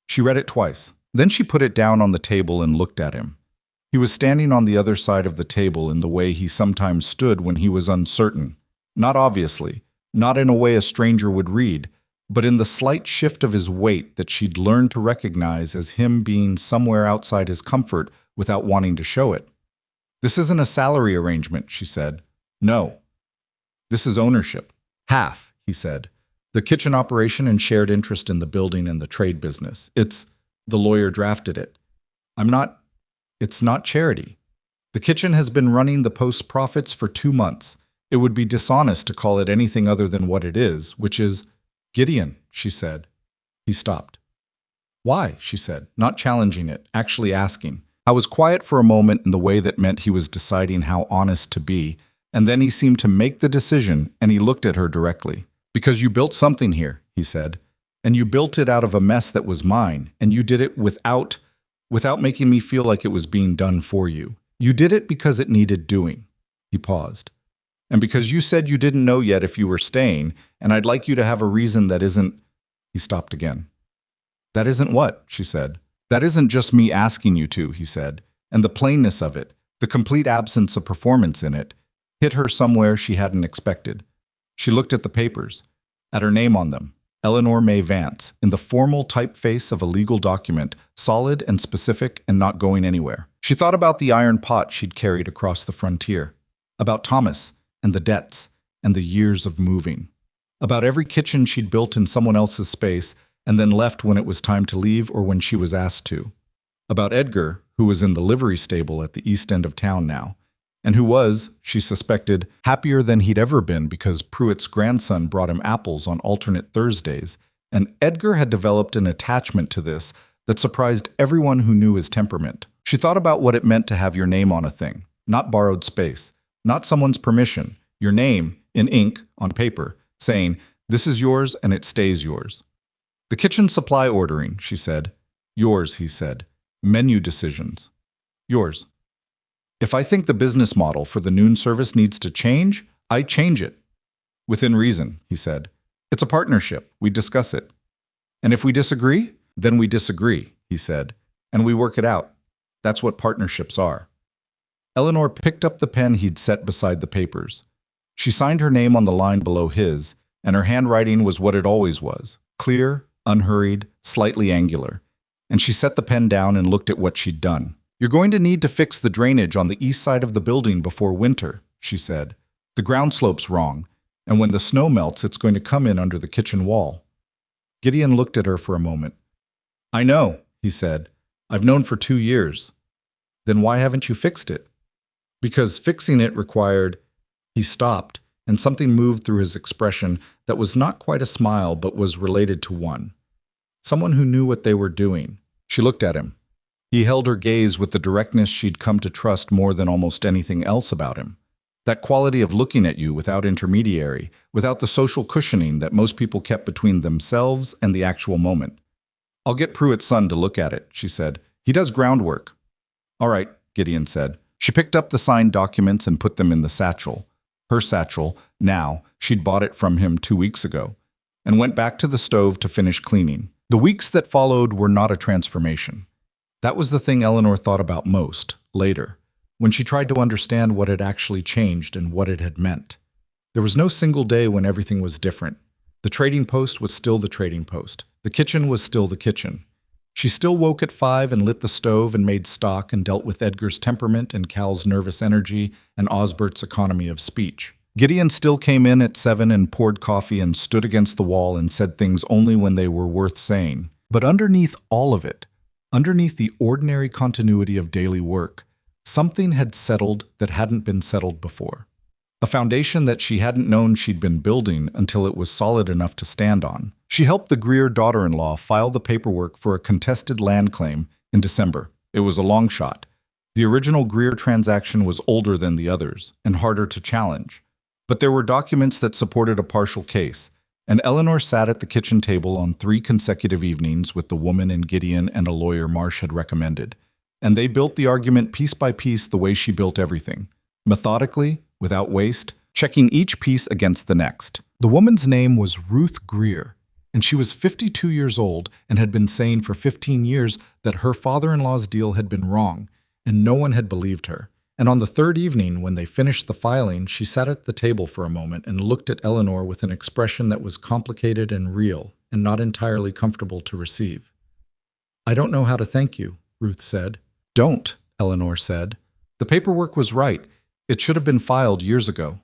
She read it twice. Then she put it down on the table and looked at him. He was standing on the other side of the table in the way he sometimes stood when he was uncertain. Not obviously, not in a way a stranger would read, but in the slight shift of his weight that she'd learned to recognize as him being somewhere outside his comfort without wanting to show it. This isn't a salary arrangement, she said. No. This is ownership. Half, he said. The kitchen operation and shared interest in the building and the trade business. The lawyer drafted it. It's not charity. The kitchen has been running the Post's profits for 2 months. It would be dishonest to call it anything other than what it is, which is, Gideon, she said. He stopped. Why, she said, not challenging it, actually asking. I was quiet for a moment in the way that meant he was deciding how honest to be, and then he seemed to make the decision, and he looked at her directly. Because you built something here, he said, and you built it out of a mess that was mine, and you did it without making me feel like it was being done for you. You did it because it needed doing. He paused. And because you said you didn't know yet if you were staying, and I'd like you to have a reason that isn't... He stopped again. That isn't what? She said. That isn't just me asking you to, he said, and the plainness of it, the complete absence of performance in it, hit her somewhere she hadn't expected. She looked at the papers, at her name on them, Eleanor May Vance, in the formal typeface of a legal document, solid and specific and not going anywhere. She thought about the iron pot she'd carried across the frontier, about Thomas and the debts and the years of moving, about every kitchen she'd built in someone else's space and then left when it was time to leave or when she was asked to, about Edgar, who was in the livery stable at the east end of town now, and who was, she suspected, happier than he'd ever been because Pruitt's grandson brought him apples on alternate Thursdays, and Edgar had developed an attachment to this that surprised everyone who knew his temperament. She thought about what it meant to have your name on a thing, not borrowed space, not someone's permission, your name, in ink, on paper, saying, this is yours and it stays yours. The kitchen supply ordering, she said. Yours, he said. Menu decisions. Yours. If I think the business model for the noon service needs to change, I change it. Within reason, he said. It's a partnership. We discuss it. And if we disagree, then we disagree, he said. And we work it out. That's what partnerships are. Eleanor picked up the pen he'd set beside the papers. She signed her name on the line below his, and her handwriting was what it always was, clear, unhurried, slightly angular. And she set the pen down and looked at what she'd done. You're going to need to fix the drainage on the east side of the building before winter, she said. The ground slope's wrong. And when the snow melts, it's going to come in under the kitchen wall. Gideon looked at her for a moment. I know, he said. I've known for 2 years. Then why haven't you fixed it? Because fixing it required... He stopped, and something moved through his expression that was not quite a smile but was related to one. Someone who knew what they were doing. She looked at him. He held her gaze with the directness she'd come to trust more than almost anything else about him. That quality of looking at you without intermediary, without the social cushioning that most people kept between themselves and the actual moment. I'll get Pruitt's son to look at it, she said. He does groundwork. All right, Gideon said. She picked up the signed documents and put them in the satchel. Her satchel, now, she'd bought it from him 2 weeks ago, and went back to the stove to finish cleaning. The weeks that followed were not a transformation. That was the thing Eleanor thought about most, later, when she tried to understand what had actually changed and what it had meant. There was no single day when everything was different. The trading post was still the trading post. The kitchen was still the kitchen. She still woke at 5 and lit the stove and made stock and dealt with Edgar's temperament and Cal's nervous energy and Osbert's economy of speech. Gideon still came in at 7 and poured coffee and stood against the wall and said things only when they were worth saying. But underneath all of it, underneath the ordinary continuity of daily work, something had settled that hadn't been settled before. A foundation that she hadn't known she'd been building until it was solid enough to stand on. She helped the Greer daughter-in-law file the paperwork for a contested land claim in December. It was a long shot. The original Greer transaction was older than the others and harder to challenge. But there were documents that supported a partial case, and Eleanor sat at the kitchen table on 3 consecutive evenings with the woman and Gideon and a lawyer Marsh had recommended. And they built the argument piece by piece the way she built everything. Methodically, without waste, checking each piece against the next. The woman's name was Ruth Greer, and she was 52 years old and had been saying for 15 years that her father-in-law's deal had been wrong, and no one had believed her. And on the 3rd evening, when they finished the filing, she sat at the table for a moment and looked at Eleanor with an expression that was complicated and real, and not entirely comfortable to receive. I don't know how to thank you, Ruth said. Don't, Eleanor said. The paperwork was right. It should have been filed years ago.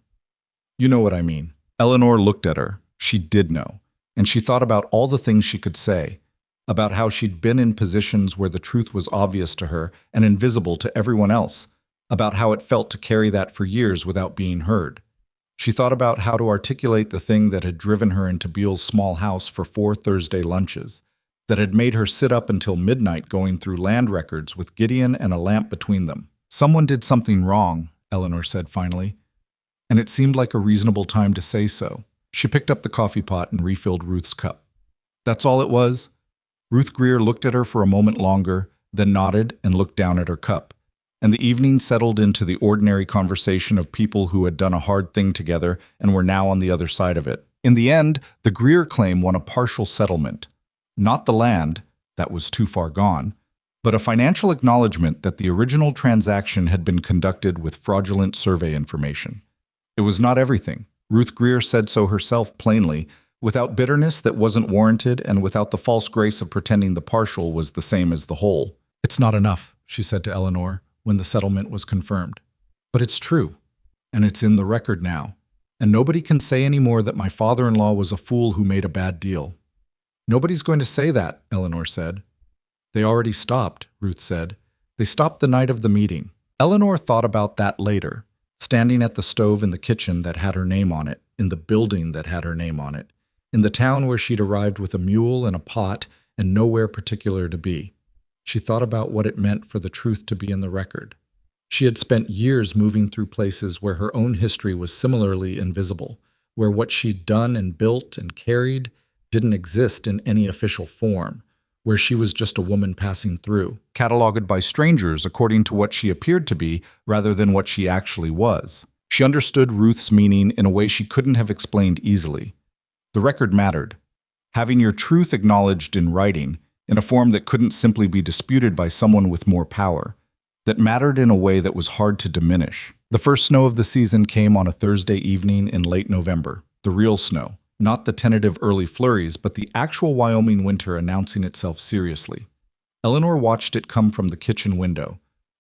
You know what I mean. Eleanor looked at her. She did know. And she thought about all the things she could say, about how she'd been in positions where the truth was obvious to her and invisible to everyone else, about how it felt to carry that for years without being heard. She thought about how to articulate the thing that had driven her into Beale's small house for 4 Thursday lunches, that had made her sit up until midnight going through land records with Gideon and a lamp between them. Someone did something wrong, Eleanor said finally, and it seemed like a reasonable time to say so. She picked up the coffee pot and refilled Ruth's cup. That's all it was? Ruth Greer looked at her for a moment longer, then nodded and looked down at her cup. And the evening settled into the ordinary conversation of people who had done a hard thing together and were now on the other side of it. In the end, the Greer claim won a partial settlement. Not the land, that was too far gone, but a financial acknowledgement that the original transaction had been conducted with fraudulent survey information. It was not everything. Ruth Greer said so herself plainly, without bitterness that wasn't warranted and without the false grace of pretending the partial was the same as the whole. It's not enough, she said to Eleanor when the settlement was confirmed. But it's true, and it's in the record now, and nobody can say anymore that my father-in-law was a fool who made a bad deal. Nobody's going to say that, Eleanor said. They already stopped, Ruth said. They stopped the night of the meeting. Eleanor thought about that later, standing at the stove in the kitchen that had her name on it, in the building that had her name on it, in the town where she'd arrived with a mule and a pot and nowhere particular to be. She thought about what it meant for the truth to be in the record. She had spent years moving through places where her own history was similarly invisible, where what she'd done and built and carried didn't exist in any official form, where she was just a woman passing through, catalogued by strangers according to what she appeared to be rather than what she actually was. She understood Ruth's meaning in a way she couldn't have explained easily. The record mattered. Having your truth acknowledged in writing, in a form that couldn't simply be disputed by someone with more power, that mattered in a way that was hard to diminish. The first snow of the season came on a Thursday evening in late November, the real snow. Not the tentative early flurries, but the actual Wyoming winter announcing itself seriously. Eleanor watched it come from the kitchen window.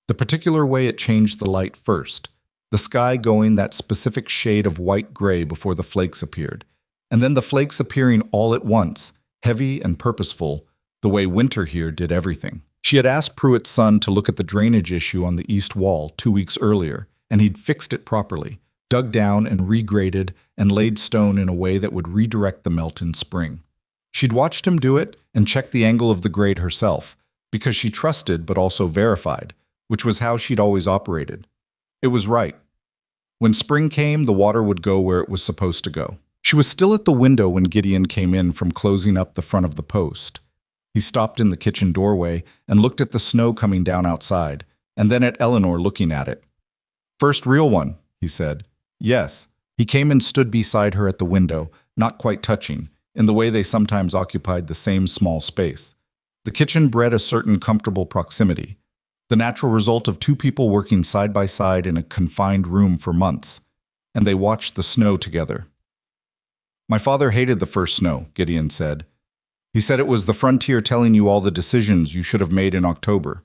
The particular way it changed the light first, the sky going that specific shade of white-gray before the flakes appeared, and then the flakes appearing all at once, heavy and purposeful, the way winter here did everything. She had asked Pruitt's son to look at the drainage issue on the east wall 2 weeks earlier, and he'd fixed it properly, dug down and regraded and laid stone in a way that would redirect the melt in spring. She'd watched him do it and checked the angle of the grade herself, because she trusted but also verified, which was how she'd always operated. It was right. When spring came, the water would go where it was supposed to go. She was still at the window when Gideon came in from closing up the front of the post. He stopped in the kitchen doorway and looked at the snow coming down outside, and then at Eleanor looking at it. "First real one," he said. "Yes." He came and stood beside her at the window, not quite touching, in the way they sometimes occupied the same small space. The kitchen bred a certain comfortable proximity, the natural result of two people working side by side in a confined room for months, and they watched the snow together. "My father hated the first snow," Gideon said. "He said it was the frontier telling you all the decisions you should have made in October."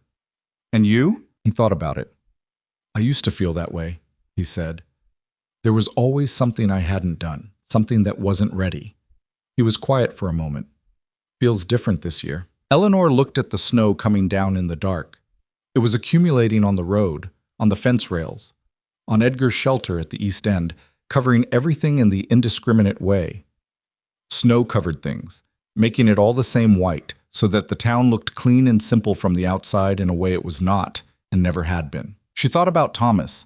"And you?" He thought about it. "I used to feel that way," he said. "There was always something I hadn't done, something that wasn't ready." He was quiet for a moment. "Feels different this year." Eleanor looked at the snow coming down in the dark. It was accumulating on the road, on the fence rails, on Edgar's shelter at the east end, covering everything in the indiscriminate way. Snow covered things, making it all the same white, so that the town looked clean and simple from the outside in a way it was not and never had been. She thought about Thomas.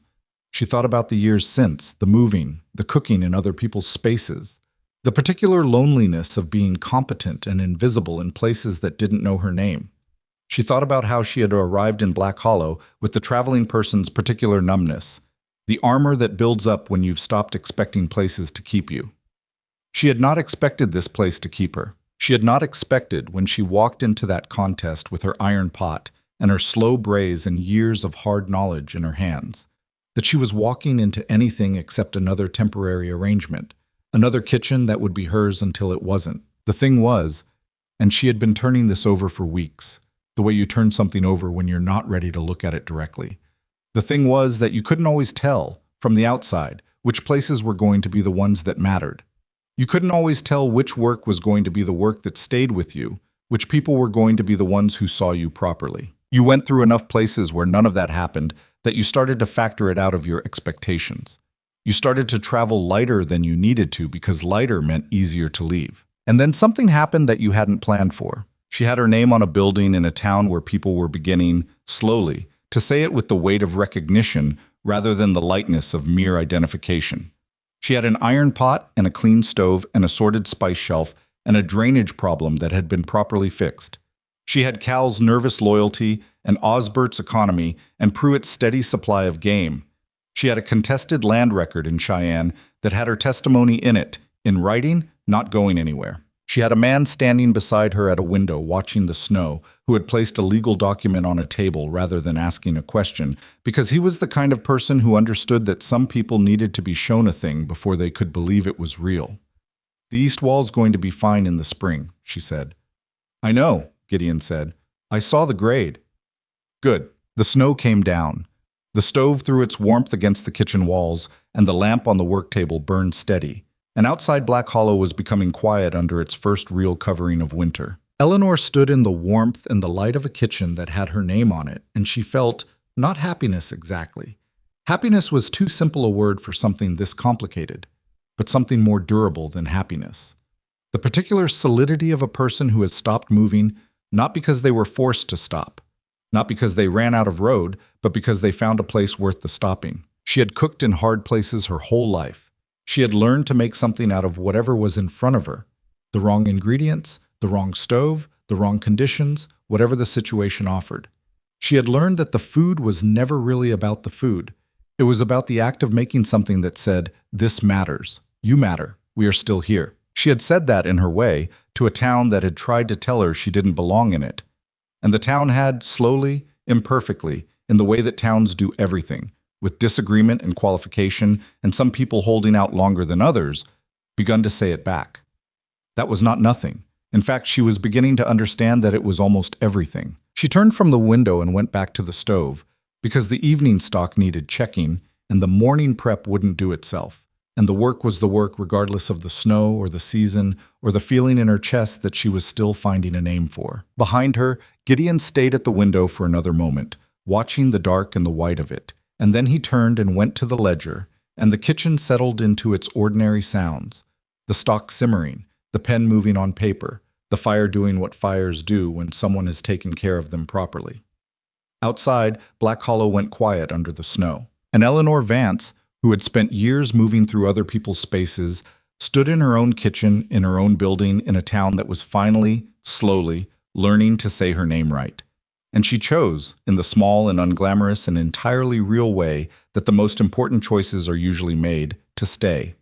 She thought about the years since, the moving, the cooking in other people's spaces, the particular loneliness of being competent and invisible in places that didn't know her name. She thought about how she had arrived in Black Hollow with the traveling person's particular numbness, the armor that builds up when you've stopped expecting places to keep you. She had not expected this place to keep her. She had not expected, when she walked into that contest with her iron pot and her slow braise and years of hard knowledge in her hands, that she was walking into anything except another temporary arrangement, another kitchen that would be hers until it wasn't. The thing was, and she had been turning this over for weeks, the way you turn something over when you're not ready to look at it directly. The thing was that you couldn't always tell, from the outside, which places were going to be the ones that mattered. You couldn't always tell which work was going to be the work that stayed with you, which people were going to be the ones who saw you properly. You went through enough places where none of that happened that you started to factor it out of your expectations. You started to travel lighter than you needed to because lighter meant easier to leave. And then something happened that you hadn't planned for. She had her name on a building in a town where people were beginning, slowly, to say it with the weight of recognition rather than the lightness of mere identification. She had an iron pot and a clean stove, an assorted spice shelf, and a drainage problem that had been properly fixed. She had Cal's nervous loyalty and Osbert's economy and Pruitt's steady supply of game. She had a contested land record in Cheyenne that had her testimony in it, in writing, not going anywhere. She had a man standing beside her at a window watching the snow who had placed a legal document on a table rather than asking a question, because he was the kind of person who understood that some people needed to be shown a thing before they could believe it was real. "The east wall's going to be fine in the spring," she said. "I know," Gideon said. "I saw the grade." Good. The snow came down. The stove threw its warmth against the kitchen walls, and the lamp on the work table burned steady. And outside Black Hollow was becoming quiet under its first real covering of winter. Eleanor stood in the warmth and the light of a kitchen that had her name on it, and she felt, not happiness exactly. Happiness was too simple a word for something this complicated, but something more durable than happiness. The particular solidity of a person who has stopped moving, not because they were forced to stop, not because they ran out of road, but because they found a place worth the stopping. She had cooked in hard places her whole life. She had learned to make something out of whatever was in front of her. The wrong ingredients, the wrong stove, the wrong conditions, whatever the situation offered. She had learned that the food was never really about the food. It was about the act of making something that said, "This matters. You matter. We are still here." She had said that in her way to a town that had tried to tell her she didn't belong in it. And the town had, slowly, imperfectly, in the way that towns do everything, with disagreement and qualification, and some people holding out longer than others, begun to say it back. That was not nothing. In fact, she was beginning to understand that it was almost everything. She turned from the window and went back to the stove, because the evening stock needed checking, and the morning prep wouldn't do itself. And the work was the work regardless of the snow or the season or the feeling in her chest that she was still finding a name for. Behind her, Gideon stayed at the window for another moment, watching the dark and the white of it, and then he turned and went to the ledger, and the kitchen settled into its ordinary sounds. The stock simmering, the pen moving on paper, the fire doing what fires do when someone has taken care of them properly. Outside, Black Hollow went quiet under the snow, and Eleanor Vance, who had spent years moving through other people's spaces, stood in her own kitchen, in her own building, in a town that was finally, slowly, learning to say her name right. And she chose, in the small and unglamorous and entirely real way that the most important choices are usually made, to stay.